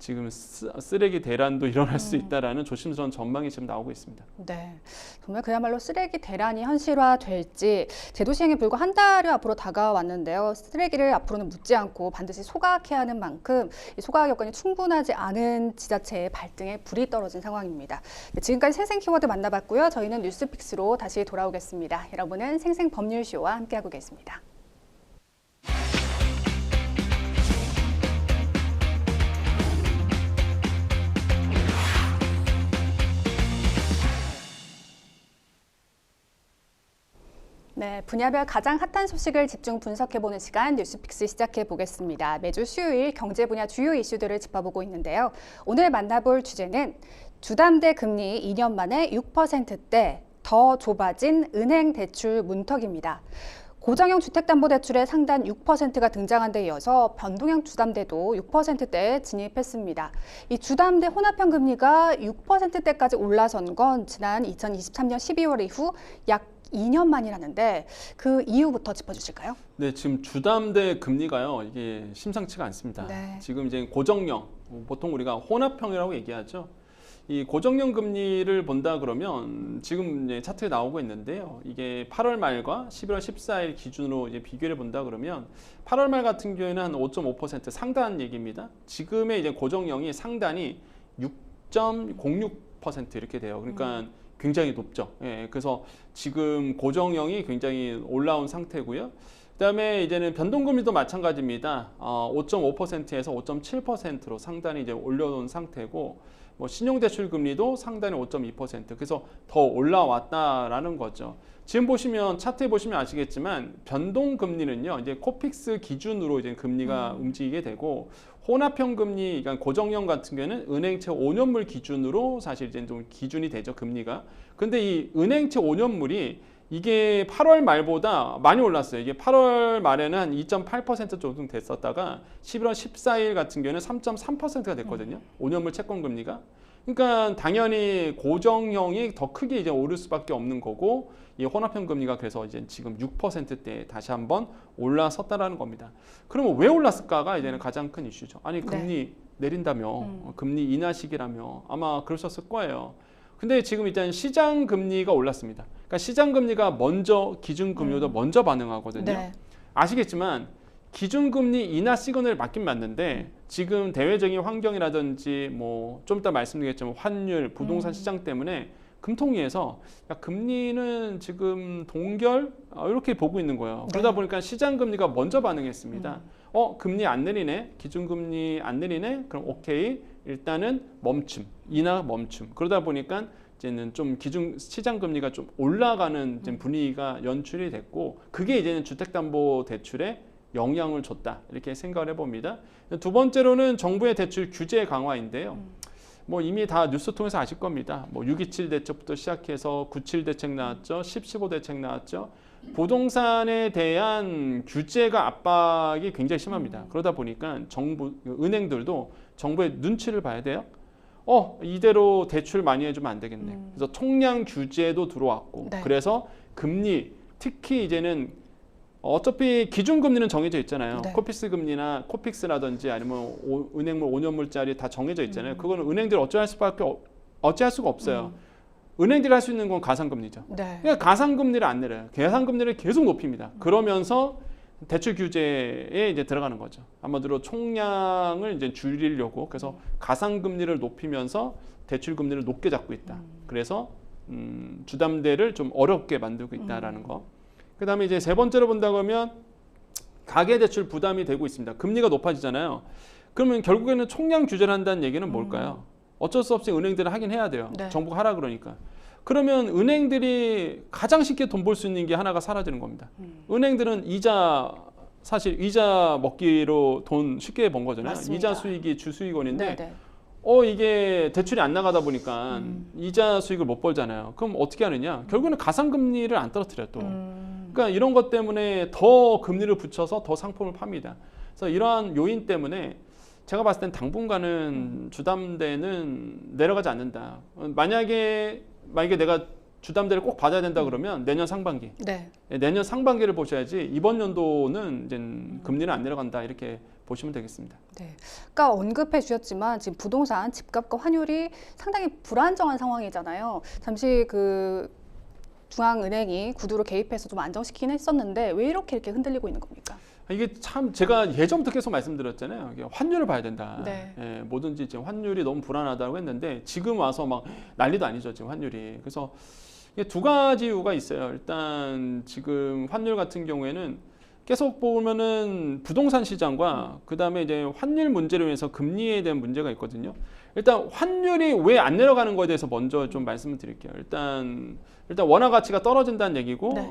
지금 쓰레기 대란도 일어날 수 있다라는 조심스러운 전망이 지금 나오고 있습니다. 네, 정말 그야말로 쓰레기 대란이 현실화될지 제도 시행에 불과 한 달여 앞으로 다가왔는데요. 쓰레기를 앞으로는 묻지 않고 반드시 소각해야 하는 만큼 이 소각 여건이 충분하지 않은 지자체의 발등에 불이 떨어진 상황입니다. 네, 지금까지 생생 키워드 만나봤고요. 저희는 뉴스픽스로 다시 돌아오겠습니다. 여러분은 생생 법률쇼와 함께하고 계십니다. 네, 분야별 가장 핫한 소식을 집중 분석해보는 시간 뉴스픽스 시작해 보겠습니다. 매주 수요일 경제 분야 주요 이슈들을 짚어보고 있는데요. 오늘 만나볼 주제는 주담대 금리 2년 만에 6%대 더 좁아진 은행 대출 문턱입니다. 고정형 주택담보대출의 상단 6%가 등장한 데 이어서 변동형 주담대도 6%대에 진입했습니다. 이 주담대 혼합형 금리가 6%대까지 올라선 건 지난 2023년 12월 이후 약 2년 만이라는데 그 이유부터 짚어주실까요? 네, 지금 주담대 금리가요, 이게 심상치가 않습니다. 네. 지금 이제 고정형, 보통 우리가 혼합형이라고 얘기하죠. 이 고정형 금리를 본다 그러면 지금 이제 차트에 나오고 있는데요. 이게 8월 말과 11월 14일 기준으로 이제 비교를 본다 그러면 8월 말 같은 경우에는 한 5.5% 상단 얘기입니다. 지금의 이제 고정형이 상단이 6.06% 이렇게 돼요. 그러니까 굉장히 높죠. 예, 그래서 지금 고정형이 굉장히 올라온 상태고요. 그다음에 이제는 변동금리도 마찬가지입니다. 5.5%에서 5.7%로 상단이 이제 올려놓은 상태고, 뭐 신용대출 금리도 상단이 5.2%. 그래서 더 올라왔다라는 거죠. 지금 보시면 차트에 보시면 아시겠지만 변동금리는요, 이제 코픽스 기준으로 이제 금리가 움직이게 되고, 혼합형 금리, 그러니까 고정형 같은 경우에는 은행채 5년물 기준으로 사실 이제 좀 기준이 되죠, 금리가. 근데 이 은행채 5년물이 이게 8월 말보다 많이 올랐어요. 이게 8월 말에는 한 2.8% 정도 됐었다가 11월 14일 같은 경우에는 3.3%가 됐거든요. 5년물 채권 금리가. 그러니까 당연히 고정형이 더 크게 이제 오를 수밖에 없는 거고, 이 혼합형 금리가 그래서 이제 지금 6%대에 다시 한번 올라섰다라는 겁니다. 그러면 왜 올랐을까가 이제는 가장 큰 이슈죠. 아니 금리 내린다며, 금리 인하 시기라며 아마 그러셨을 거예요. 근데 지금 일단 시장 금리가 올랐습니다. 그러니까 시장 금리가 먼저 기준 금리보다 먼저 반응하거든요. 네. 아시겠지만 기준금리 인하 시그널을 맞긴 맞는데 지금 대외적인 환경이라든지 뭐 좀 이따 말씀드리겠지만 환율, 부동산 시장 때문에 금통위에서 야, 금리는 지금 동결 이렇게 보고 있는 거예요. 그러다 보니까 시장 금리가 먼저 반응했습니다. 금리 안 내리네, 기준금리 안 내리네, 그럼 오케이, 일단은 멈춤, 인하 멈춤. 그러다 보니까 이제는 좀 기준 시장 금리가 좀 올라가는 이제 분위기가 연출이 됐고, 그게 이제는 주택담보대출에 영향을 줬다 이렇게 생각을 해봅니다. 두 번째로는 정부의 대출 규제 강화인데요. 뭐 이미 다 뉴스 통해서 아실 겁니다. 뭐 6.27 대책부터 시작해서 9.7 대책 나왔죠, 10.15 대책 나왔죠. 부동산에 대한 규제가 압박이 굉장히 심합니다. 그러다 보니까 정부 은행들도 정부의 눈치를 봐야 돼요. 이대로 대출 많이 해주면 안 되겠네. 그래서 총량 규제도 들어왔고, 네. 그래서 금리 특히 이제는 어차피 기준금리는 정해져 있잖아요. 네. 코픽스 금리나 코픽스라든지 아니면 은행물 5년물짜리 다 정해져 있잖아요. 그거는 은행들이 어찌할 수가 없어요. 은행들이 할 수 있는 건 가상금리죠. 네. 그러니까 가상금리를 안 내려요. 가상금리를 계속 높입니다. 그러면서 대출 규제에 이제 들어가는 거죠. 한마디로 총량을 이제 줄이려고, 그래서 가상금리를 높이면서 대출 금리를 높게 잡고 있다. 그래서 주담대를 좀 어렵게 만들고 있다라는 거. 그다음에 이제 세 번째로 본다고 하면 가계대출 부담이 되고 있습니다. 금리가 높아지잖아요. 그러면 결국에는 총량 규제를 한다는 얘기는 뭘까요? 어쩔 수 없이 은행들은 하긴 해야 돼요. 네. 정부가 하라 그러니까. 그러면 은행들이 가장 쉽게 돈 벌 수 있는 게 하나가 사라지는 겁니다. 은행들은 사실 이자 먹기로 돈 쉽게 번 거잖아요. 맞습니다. 이자 수익이 주 수익원인데 네. 이게 대출이 안 나가다 보니까 이자 수익을 못 벌잖아요. 그럼 어떻게 하느냐? 결국에는 가상금리를 안 떨어뜨려 또. 그러니까 이런 것 때문에 더 금리를 붙여서 더 상품을 팝니다. 그래서 이러한 요인 때문에 제가 봤을 땐 당분간은 주담대는 내려가지 않는다. 만약에 내가 주담대를 꼭 받아야 된다 그러면 내년 상반기. 네. 내년 상반기를 보셔야지 이번 연도는 이제 금리는 안 내려간다 이렇게 보시면 되겠습니다. 네. 아까 언급해 주셨지만 지금 부동산 집값과 환율이 상당히 불안정한 상황이잖아요. 잠시 그 중앙은행이 구두로 개입해서 좀 안정시키긴 했었는데 왜 이렇게 흔들리고 있는 겁니까? 이게 참 제가 예전부터 계속 말씀드렸잖아요. 이게 환율을 봐야 된다. 네. 예, 뭐든지 지금 환율이 너무 불안하다고 했는데 지금 와서 막 난리도 아니죠. 지금 환율이. 그래서 이게 두 가지 이유가 있어요. 일단 지금 환율 같은 경우에는 계속 보면은 부동산 시장과 그다음에 이제 환율 문제로 인해서 금리에 대한 문제가 있거든요. 일단 환율이 왜 안 내려가는 거에 대해서 먼저 좀 말씀을 드릴게요. 일단 원화 가치가 떨어진다는 얘기고 네.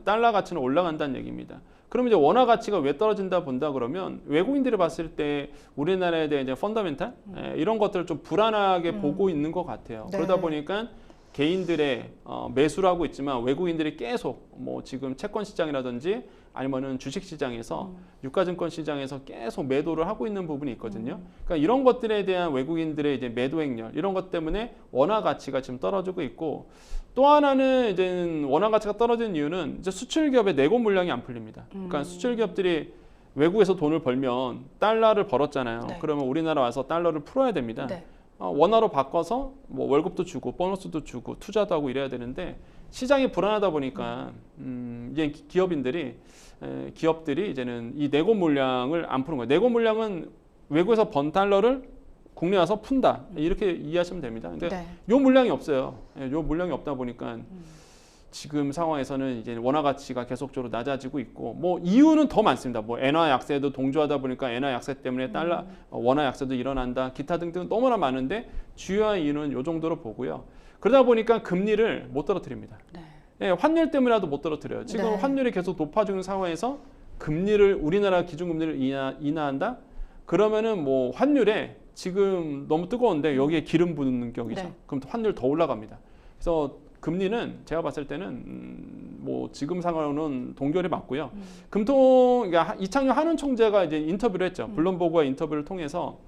달러 가치는 올라간다는 얘기입니다. 그러면 이제 원화 가치가 왜 떨어진다 본다 그러면 외국인들이 봤을 때 우리나라에 대한 이제 펀더멘탈 이런 것들을 좀 불안하게 보고 있는 것 같아요. 네. 그러다 보니까 개인들의 매수를 하고 있지만 외국인들이 계속 뭐 지금 채권 시장이라든지 아니면은 주식 시장에서 유가증권 시장에서 계속 매도를 하고 있는 부분이 있거든요. 그러니까 이런 것들에 대한 외국인들의 이제 매도 행렬 이런 것 때문에 원화 가치가 지금 떨어지고 있고 또 하나는 이제 원화 가치가 떨어진 이유는 이제 수출 기업의 내고 물량이 안 풀립니다. 그러니까 수출 기업들이 외국에서 돈을 벌면 달러를 벌었잖아요. 네. 그러면 우리나라 와서 달러를 풀어야 됩니다. 네. 원화로 바꿔서 뭐 월급도 주고 보너스도 주고 투자도 하고 이래야 되는데 시장이 불안하다 보니까 이제 기업들이 이제는 이 내고 물량을 안 푸는 거예요. 내고 물량은 외국에서 번 달러를 국내 와서 푼다 이렇게 이해하시면 됩니다. 근데 네. 요 물량이 없어요. 요 물량이 없다 보니까 지금 상황에서는 이제 원화 가치가 계속적으로 낮아지고 있고 뭐 이유는 더 많습니다. 뭐 엔화 약세도 동조하다 보니까 엔화 약세 때문에 달러 원화 약세도 일어난다. 기타 등등 너무나 많은데 주요한 이유는 요 정도로 보고요. 그러다 보니까 금리를 못 떨어뜨립니다. 네. 예, 환율 때문에라도 못 떨어뜨려요. 지금 네. 환율이 계속 높아지는 상황에서 금리를 우리나라 기준금리를 인하한다? 그러면은 뭐 환율에 지금 너무 뜨거운데 여기에 기름 붓는 격이죠. 네. 그럼 환율 더 올라갑니다. 그래서 금리는 제가 봤을 때는 뭐 지금 상황으로는 동결이 맞고요. 그러니까 이창용 한은 총재가 이제 인터뷰를 했죠. 블룸버그와 인터뷰를 통해서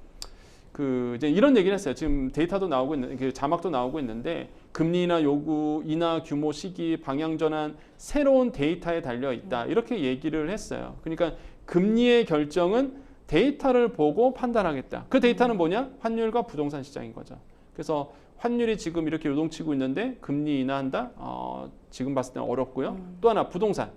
그 이제 이런 얘기를 했어요. 지금 데이터도 나오고 있는 그 자막도 나오고 있는데 금리 인하 요구, 인하 규모, 시기, 방향 전환 새로운 데이터에 달려 있다. 이렇게 얘기를 했어요. 그러니까 금리의 결정은 데이터를 보고 판단하겠다. 그 데이터는 뭐냐? 환율과 부동산 시장인 거죠. 그래서 환율이 지금 이렇게 요동치고 있는데 금리 인하한다? 지금 봤을 때는 어렵고요. 또 하나 부동산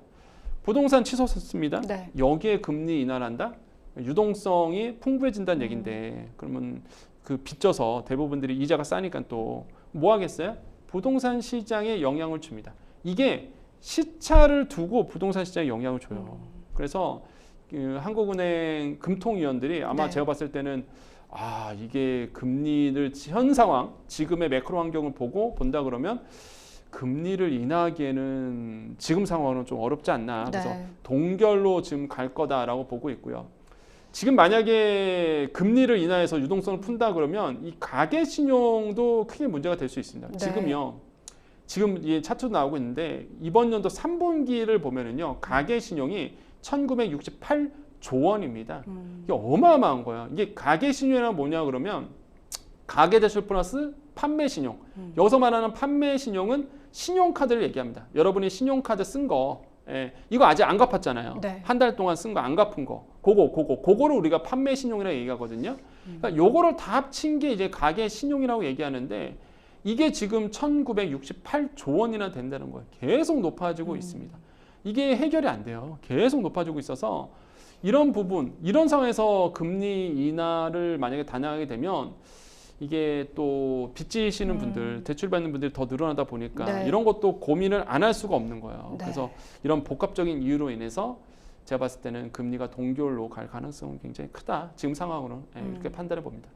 치솟았습니다. 네. 여기에 금리 인하를 한다? 유동성이 풍부해진다는 얘긴데 그러면 그 빚져서 대부분들이 이자가 싸니까 또 뭐 하겠어요? 부동산 시장에 영향을 줍니다. 이게 시차를 두고 부동산 시장에 영향을 줘요. 그래서 그 한국은행 금통위원들이 아마 네. 제가 봤을 때는 이게 금리를 현 상황 지금의 매크로 환경을 보고 본다 그러면 금리를 인하하기에는 지금 상황은 좀 어렵지 않나. 그래서 네. 동결로 지금 갈 거다라고 보고 있고요. 지금 만약에 금리를 인하해서 유동성을 푼다 그러면 이 가계 신용도 크게 문제가 될 수 있습니다. 네. 지금 이 차트도 나오고 있는데 이번 연도 3분기를 보면은요. 가계 신용이 1968조 원입니다. 이게 어마어마한 거예요. 이게 가계 신용이란 뭐냐 그러면 가계 대출 플러스 판매 신용. 여기서 말하는 판매 신용은 신용카드를 얘기합니다. 여러분이 신용카드 쓴 거 이거 아직 안 갚았잖아요. 네. 한 달 동안 쓴 거 안 갚은 거. 그거를 우리가 판매 신용이라고 얘기하거든요. 그러니까 요거를 다 합친 게 이제 가계 신용이라고 얘기하는데 이게 지금 1968조 원이나 된다는 거예요. 계속 높아지고 있습니다. 이게 해결이 안 돼요. 계속 높아지고 있어서 이런 부분, 이런 상황에서 금리 인하를 만약에 단행하게 되면 이게 또 빚지시는 분들, 대출받는 분들이 더 늘어나다 보니까 네. 이런 것도 고민을 안 할 수가 없는 거예요. 네. 그래서 이런 복합적인 이유로 인해서 제가 봤을 때는 금리가 동결로 갈 가능성은 굉장히 크다. 지금 상황으로는 이렇게 판단해 봅니다.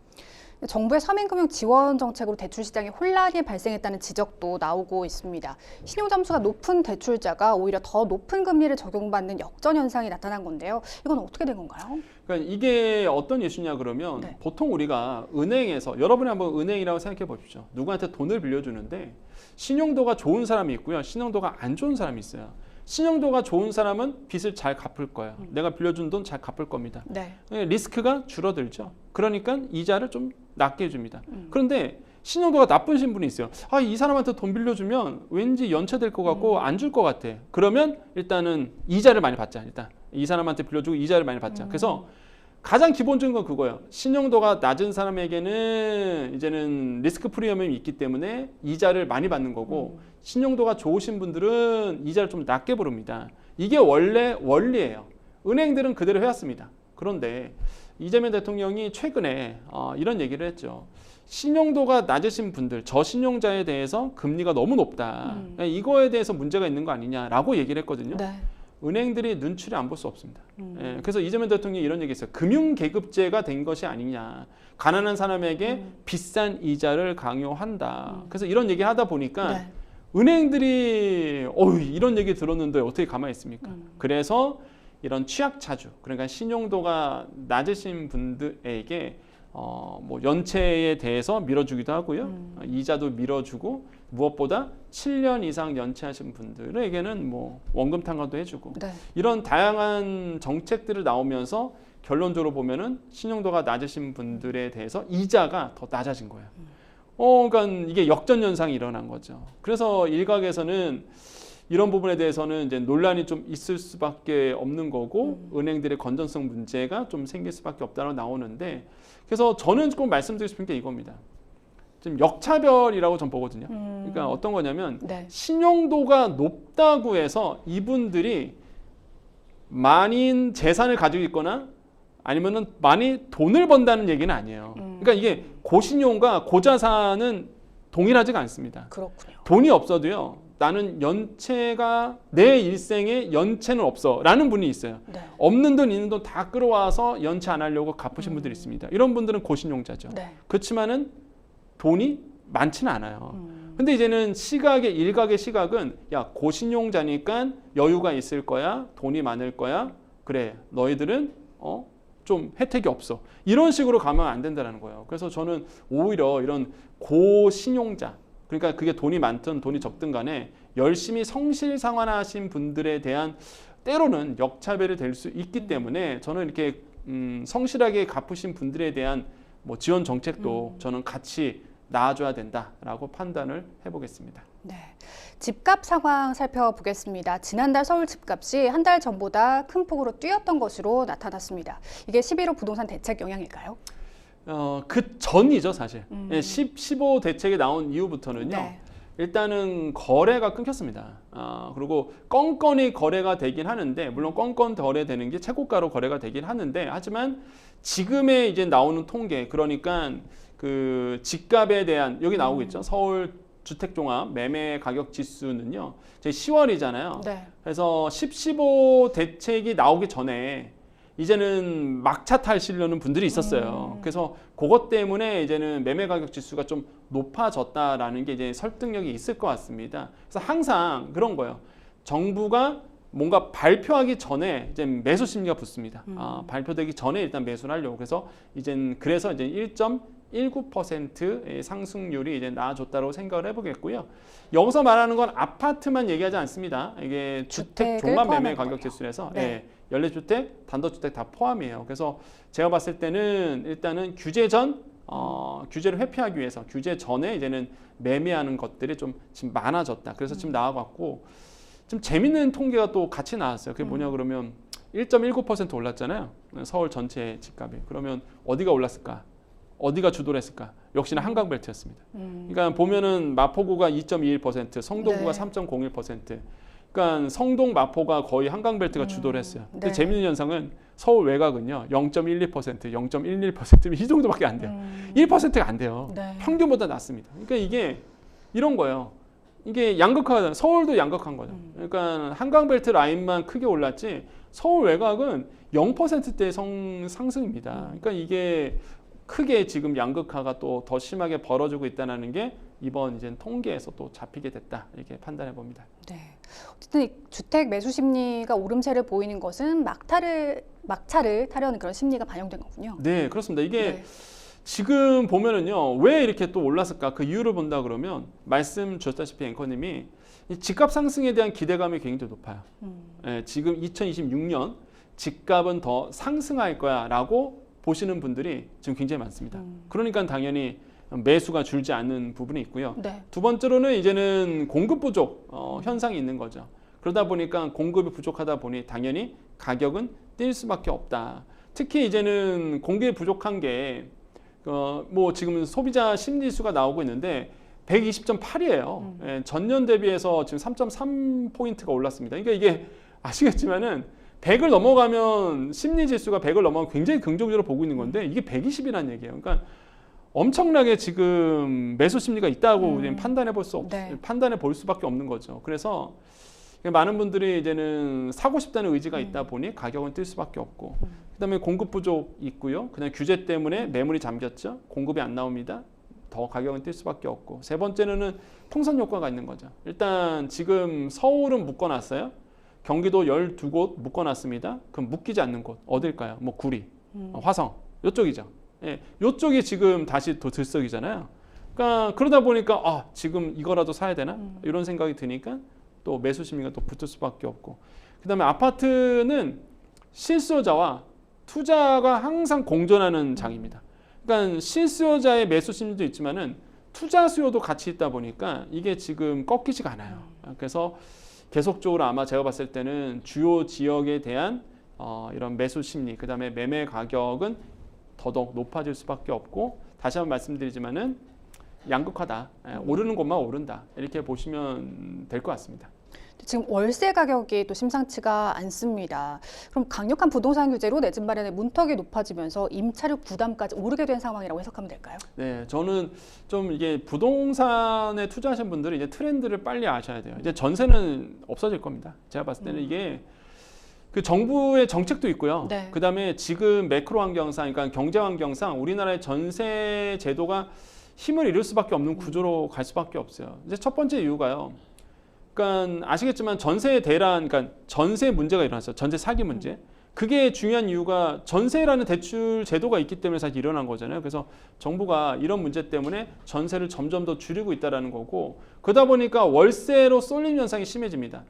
정부의 서민금융 지원 정책으로 대출 시장에 혼란이 발생했다는 지적도 나오고 있습니다. 신용 점수가 높은 대출자가 오히려 더 높은 금리를 적용받는 역전 현상이 나타난 건데요. 이건 어떻게 된 건가요? 그러니까 이게 어떤 이슈냐 그러면 네. 보통 우리가 은행에서 여러분이 한번 은행이라고 생각해 보십시오. 누구한테 돈을 빌려주는데 신용도가 좋은 사람이 있고요. 신용도가 안 좋은 사람이 있어요. 신용도가 좋은 사람은 빚을 잘 갚을 거예요. 내가 빌려준 돈 잘 갚을 겁니다. 네. 리스크가 줄어들죠. 그러니까 이자를 좀 낮게 해줍니다. 그런데 신용도가 나쁘신 분이 있어요. 아, 이 사람한테 돈 빌려주면 왠지 연체될 것 같고 안 줄 것 같아. 그러면 일단은 이자를 많이 받자. 일단 이 사람한테 빌려주고 이자를 많이 받자. 그래서 가장 기본적인 건 그거예요. 신용도가 낮은 사람에게는 이제는 리스크 프리미엄이 있기 때문에 이자를 많이 받는 거고 신용도가 좋으신 분들은 이자를 좀 낮게 부릅니다. 이게 원래 원리예요. 은행들은 그대로 해왔습니다. 그런데 이재명 대통령이 최근에 이런 얘기를 했죠. 신용도가 낮으신 분들, 저신용자에 대해서 금리가 너무 높다. 이거에 대해서 문제가 있는 거 아니냐라고 얘기를 했거든요. 네. 은행들이 눈치를 안 볼 수 없습니다. 예, 그래서 이재명 대통령이 이런 얘기했어요. 금융계급제가 된 것이 아니냐. 가난한 사람에게 비싼 이자를 강요한다. 그래서 이런 얘기 하다 보니까 네. 은행들이 이런 얘기 들었는데 어떻게 가만히 있습니까? 그래서 이런 취약차주, 그러니까 신용도가 낮으신 분들에게 뭐 연체에 대해서 밀어주기도 하고요. 이자도 밀어주고 무엇보다 7년 이상 연체하신 분들에게는 뭐 원금 탕감도 해주고 네. 이런 다양한 정책들을 나오면서 결론적으로 보면은 신용도가 낮으신 분들에 대해서 이자가 더 낮아진 거예요. 그러니까 이게 역전 현상이 일어난 거죠. 그래서 일각에서는 이런 부분에 대해서는 이제 논란이 좀 있을 수밖에 없는 거고 은행들의 건전성 문제가 좀 생길 수밖에 없다고 나오는데 그래서 저는 꼭 말씀드리고 싶은 게 이겁니다. 지금 역차별이라고 전 보거든요. 그러니까 어떤 거냐면 네. 신용도가 높다고 해서 이분들이 많은 재산을 가지고 있거나 아니면은 많이 돈을 번다는 얘기는 아니에요. 그러니까 이게 고신용과 고자산은 동일하지가 않습니다. 그렇군요. 돈이 없어도요. 나는 연체가 내 일생에 연체는 없어 라는 분이 있어요. 네. 없는 돈 있는 돈 다 끌어와서 연체 안 하려고 갚으신 분들이 있습니다. 이런 분들은 고신용자죠. 네. 그렇지만은 돈이 많지는 않아요. 근데 이제는 일각의 시각은 야 고신용자니까 여유가 있을 거야, 돈이 많을 거야. 그래 너희들은 좀 혜택이 없어. 이런 식으로 가면 안 된다는 거예요. 그래서 저는 오히려 이런 고신용자, 그러니까 그게 돈이 많든 돈이 적든 간에 열심히 성실상환하신 분들에 대한 때로는 역차별이 될 수 있기 때문에 저는 이렇게 성실하게 갚으신 분들에 대한 뭐 지원 정책도 저는 같이 나아줘야 된다라고 판단을 해보겠습니다. 네. 집값 상황 살펴보겠습니다. 지난달 서울 집값이 한 달 전보다 큰 폭으로 뛰었던 것으로 나타났습니다. 이게 11호 부동산 대책 영향일까요? 그 전이죠, 사실. 15 대책이 나온 이후부터는요. 네. 일단은 거래가 끊겼습니다. 그리고 건건이 거래가 되긴 하는데 물론 건건 거래되는 게 최고가로 거래가 되긴 하는데 하지만 지금의 이제 나오는 통계 그러니까 그 집값에 대한 여기 나오고 있죠. 서울 주택종합 매매 가격 지수는요. 제 10월이잖아요. 네. 그래서 15 대책이 나오기 전에 이제는 막차 타시려는 분들이 있었어요. 그래서 그것 때문에 이제는 매매 가격 지수가 좀 높아졌다라는 게 이제 설득력이 있을 것 같습니다. 그래서 항상 그런 거예요. 정부가 뭔가 발표하기 전에 이제 매수 심리가 붙습니다. 발표되기 전에 일단 매수를 하려고. 그래서 이제 1.19%의 상승률이 이제 나아졌다고 생각을 해보겠고요. 여기서 말하는 건 아파트만 얘기하지 않습니다. 이게 주택 종합 매매 가격 지수에서 네. 연립주택, 단독주택 다 포함이에요. 그래서 제가 봤을 때는 일단은 규제 전 규제를 회피하기 위해서 규제 전에 이제는 매매하는 것들이 좀 지금 많아졌다. 그래서 지금 나와갖고 좀 재밌는 통계가 또 같이 나왔어요. 그게 뭐냐 그러면 1.19% 올랐잖아요. 서울 전체 집값이. 그러면 어디가 올랐을까? 어디가 주도를 했을까? 역시나 한강벨트였습니다. 그러니까 보면은 마포구가 2.21%, 성동구가 네. 3.01%. 그러니까 성동 마포가 거의 한강벨트가 주도를 했어요. 근데 네. 재밌는 현상은 서울 외곽은요 0.12%, 0.11%이 정도밖에 안 돼요. 1%가 안 돼요. 네. 평균보다 낮습니다. 그러니까 이게 이런 거예요. 이게 양극화가 서울도 양극화한 거죠. 그러니까 한강벨트 라인만 크게 올랐지 서울 외곽은 0%대 상승입니다. 그러니까 이게 크게 지금 양극화가 또 더 심하게 벌어지고 있다는 게 이번 이제 통계에서 또 잡히게 됐다 이렇게 판단해 봅니다. 네. 어쨌든 이 주택 매수 심리가 오름세를 보이는 것은 막차를 타려는 그런 심리가 반영된 거군요. 네, 그렇습니다. 이게 네. 지금 보면은요 왜 이렇게 또 올랐을까 그 이유를 본다 그러면 말씀 주셨다시피 앵커님이 이 집값 상승에 대한 기대감이 굉장히 높아요. 지금 2026년 집값은 더 상승할 거야라고 보시는 분들이 지금 굉장히 많습니다. 그러니까 당연히 매수가 줄지 않는 부분이 있고요. 네. 두 번째로는 이제는 공급 부족 현상이 있는 거죠. 그러다 보니까 공급이 부족하다 보니 당연히 가격은 뛸 수밖에 없다. 특히 이제는 공급이 부족한 게 뭐 지금 소비자 심리지수가 나오고 있는데 120.8이에요. 예, 전년 대비해서 지금 3.3포인트가 올랐습니다. 그러니까 이게 아시겠지만은 100을 넘어가면 심리지수가 100을 넘어가면 굉장히 긍정적으로 보고 있는 건데 이게 120이라는 얘기예요. 그러니까 엄청나게 지금 매수 심리가 있다고 판단해 볼 수밖에 없는 거죠. 그래서 많은 분들이 이제는 사고 싶다는 의지가 있다 보니 가격은 뛸 수밖에 없고, 그다음에 공급 부족 있고요. 그다음에 규제 때문에 매물이 잠겼죠. 공급이 안 나옵니다. 더 가격은 뛸 수밖에 없고, 세 번째는 풍선 효과가 있는 거죠. 일단 지금 서울은 묶어놨어요. 경기도 12곳 묶어놨습니다. 그럼 묶이지 않는 곳 어딜까요? 뭐 구리, 화성 이쪽이죠. 예, 이쪽이 지금 다시 더 들썩이잖아요. 그러니까 그러다 보니까 지금 이거라도 사야 되나 이런 생각이 드니까 또 매수 심리가 또 붙을 수밖에 없고, 그다음에 아파트는 실수요자와 투자가 항상 공존하는 장입니다. 그러니까 실수요자의 매수 심리도 있지만은 투자 수요도 같이 있다 보니까 이게 지금 꺾이지가 않아요. 그래서 계속적으로 아마 제가 봤을 때는 주요 지역에 대한 이런 매수 심리, 그다음에 매매 가격은 더더욱 높아질 수밖에 없고, 다시 한번 말씀드리지만은 양극화다. 오르는 곳만 오른다. 이렇게 보시면 될 것 같습니다. 지금 월세 가격이 또 심상치가 않습니다. 그럼 강력한 부동산 규제로 내 집 마련의 문턱이 높아지면서 임차료 부담까지 오르게 된 상황이라고 해석하면 될까요? 네, 저는 좀 이게 부동산에 투자하신 분들은 이제 트렌드를 빨리 아셔야 돼요. 이제 전세는 없어질 겁니다. 제가 봤을 때는 이게 그 정부의 정책도 있고요. 네. 그다음에 지금 매크로 환경상, 그러니까 경제 환경상 우리나라의 전세 제도가 힘을 잃을 수밖에 없는 구조로 갈 수밖에 없어요. 이제 첫 번째 이유가요. 그러니까 아시겠지만 전세 대란, 그러니까 전세 문제가 일어났어요. 전세 사기 문제. 그게 중요한 이유가 전세라는 대출 제도가 있기 때문에 사실 일어난 거잖아요. 그래서 정부가 이런 문제 때문에 전세를 점점 더 줄이고 있다라는 거고, 그러다 보니까 월세로 쏠림 현상이 심해집니다.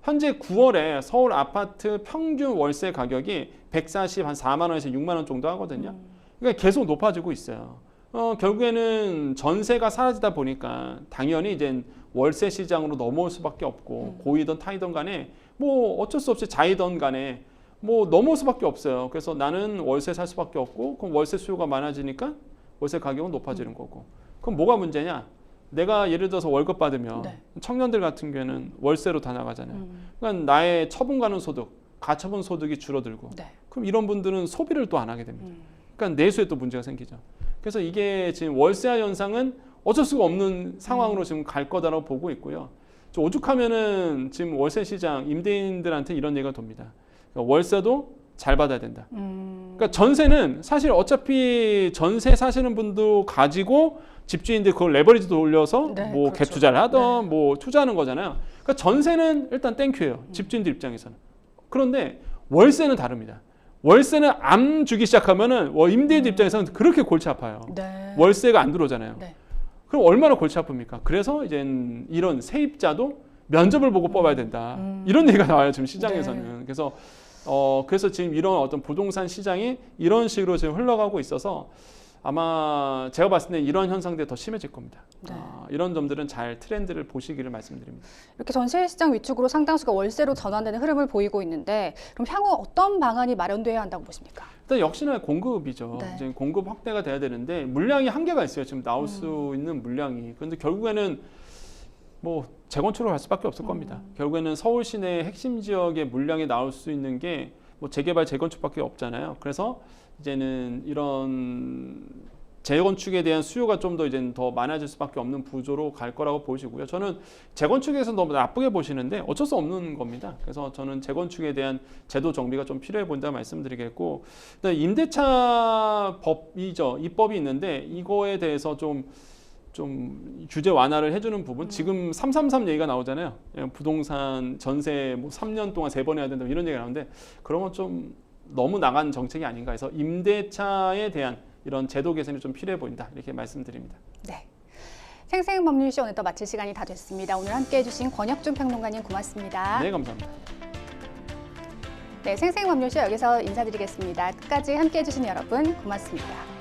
현재 9월에 서울 아파트 평균 월세 가격이 144만 원에서 6만 원 정도 하거든요. 그러니까 계속 높아지고 있어요. 결국에는 전세가 사라지다 보니까 당연히 이제 월세 시장으로 넘어올 수밖에 없고, 고이든 타이든 간에 뭐 어쩔 수 없이 자이든 간에 뭐 넘어올 수밖에 없어요. 그래서 나는 월세 살 수밖에 없고, 그럼 월세 수요가 많아지니까 월세 가격은 높아지는 거고. 그럼 뭐가 문제냐? 내가 예를 들어서 월급 받으면 청년들 같은 경우에는 월세로 다 나가잖아요. 그러니까 나의 처분 가능 소득, 가처분 소득이 줄어들고, 그럼 이런 분들은 소비를 또 안 하게 됩니다. 그러니까 내수에 또 문제가 생기죠. 그래서 이게 지금 월세화 현상은 어쩔 수가 없는 상황으로 지금 갈 거다라고 보고 있고요. 좀 오죽하면은 지금 월세 시장 임대인들한테 이런 얘기가 돕니다. 그러니까 월세도 잘 받아야 된다. 그러니까 전세는 사실 어차피 전세 사시는 분도 가지고 집주인들 그걸 레버리지 돌려서 뭐 갭 투자를 하던 뭐 투자하는 거잖아요. 그러니까 전세는 일단 땡큐예요. 집주인들 입장에서는. 그런데 월세는 다릅니다. 월세는 안 주기 시작하면은 임대인들 입장에서는 그렇게 골치 아파요. 월세가 안 들어오잖아요. 그럼 얼마나 골치 아픕니까? 그래서 이제 이런 세입자도 면접을 보고 뽑아야 된다. 이런 얘기가 나와요, 지금 시장에서는. 그래서 지금 이런 어떤 부동산 시장이 이런 식으로 지금 흘러가고 있어서 아마 제가 봤을 때 이런 현상들이 더 심해질 겁니다. 이런 점들은 잘 트렌드를 보시기를 말씀드립니다. 이렇게 전세 시장 위축으로 상당수가 월세로 전환되는 흐름을 보이고 있는데, 그럼 향후 어떤 방안이 마련돼야 한다고 보십니까? 일단 역시나 공급이죠. 이제 공급 확대가 돼야 되는데 물량이 한계가 있어요. 지금 나올 수 있는 물량이. 그런데 결국에는 뭐 재건축으로 갈 수밖에 없을 겁니다. 결국에는 서울 시내 핵심 지역에 물량이 나올 수 있는 게 뭐 재개발, 재건축밖에 없잖아요. 그래서 이제는 이런 재건축에 대한 수요가 좀 더 이제 더 많아질 수밖에 없는 구조로 갈 거라고 보시고요. 저는 재건축에서 너무 나쁘게 보시는데 어쩔 수 없는 겁니다. 그래서 저는 재건축에 대한 제도 정비가 좀 필요해 보인다 말씀드리겠고, 임대차 법이죠. 입법이 있는데 이거에 대해서 좀 규제 완화를 해주는 부분. 지금 333 얘기가 나오잖아요. 부동산 전세 뭐 3년 동안 3번 해야 된다 이런 얘기가 나오는데, 그런 건 좀 너무 나간 정책이 아닌가 해서 임대차에 대한 이런 제도 개선이 좀 필요해 보인다 이렇게 말씀드립니다. 네, 생생법률쇼 오늘 또 마칠 시간이 다 됐습니다. 오늘 함께해 주신 권혁준 평론가님 고맙습니다. 네, 감사합니다. 네, 생생법률쇼 여기서 인사드리겠습니다. 끝까지 함께해 주신 여러분 고맙습니다.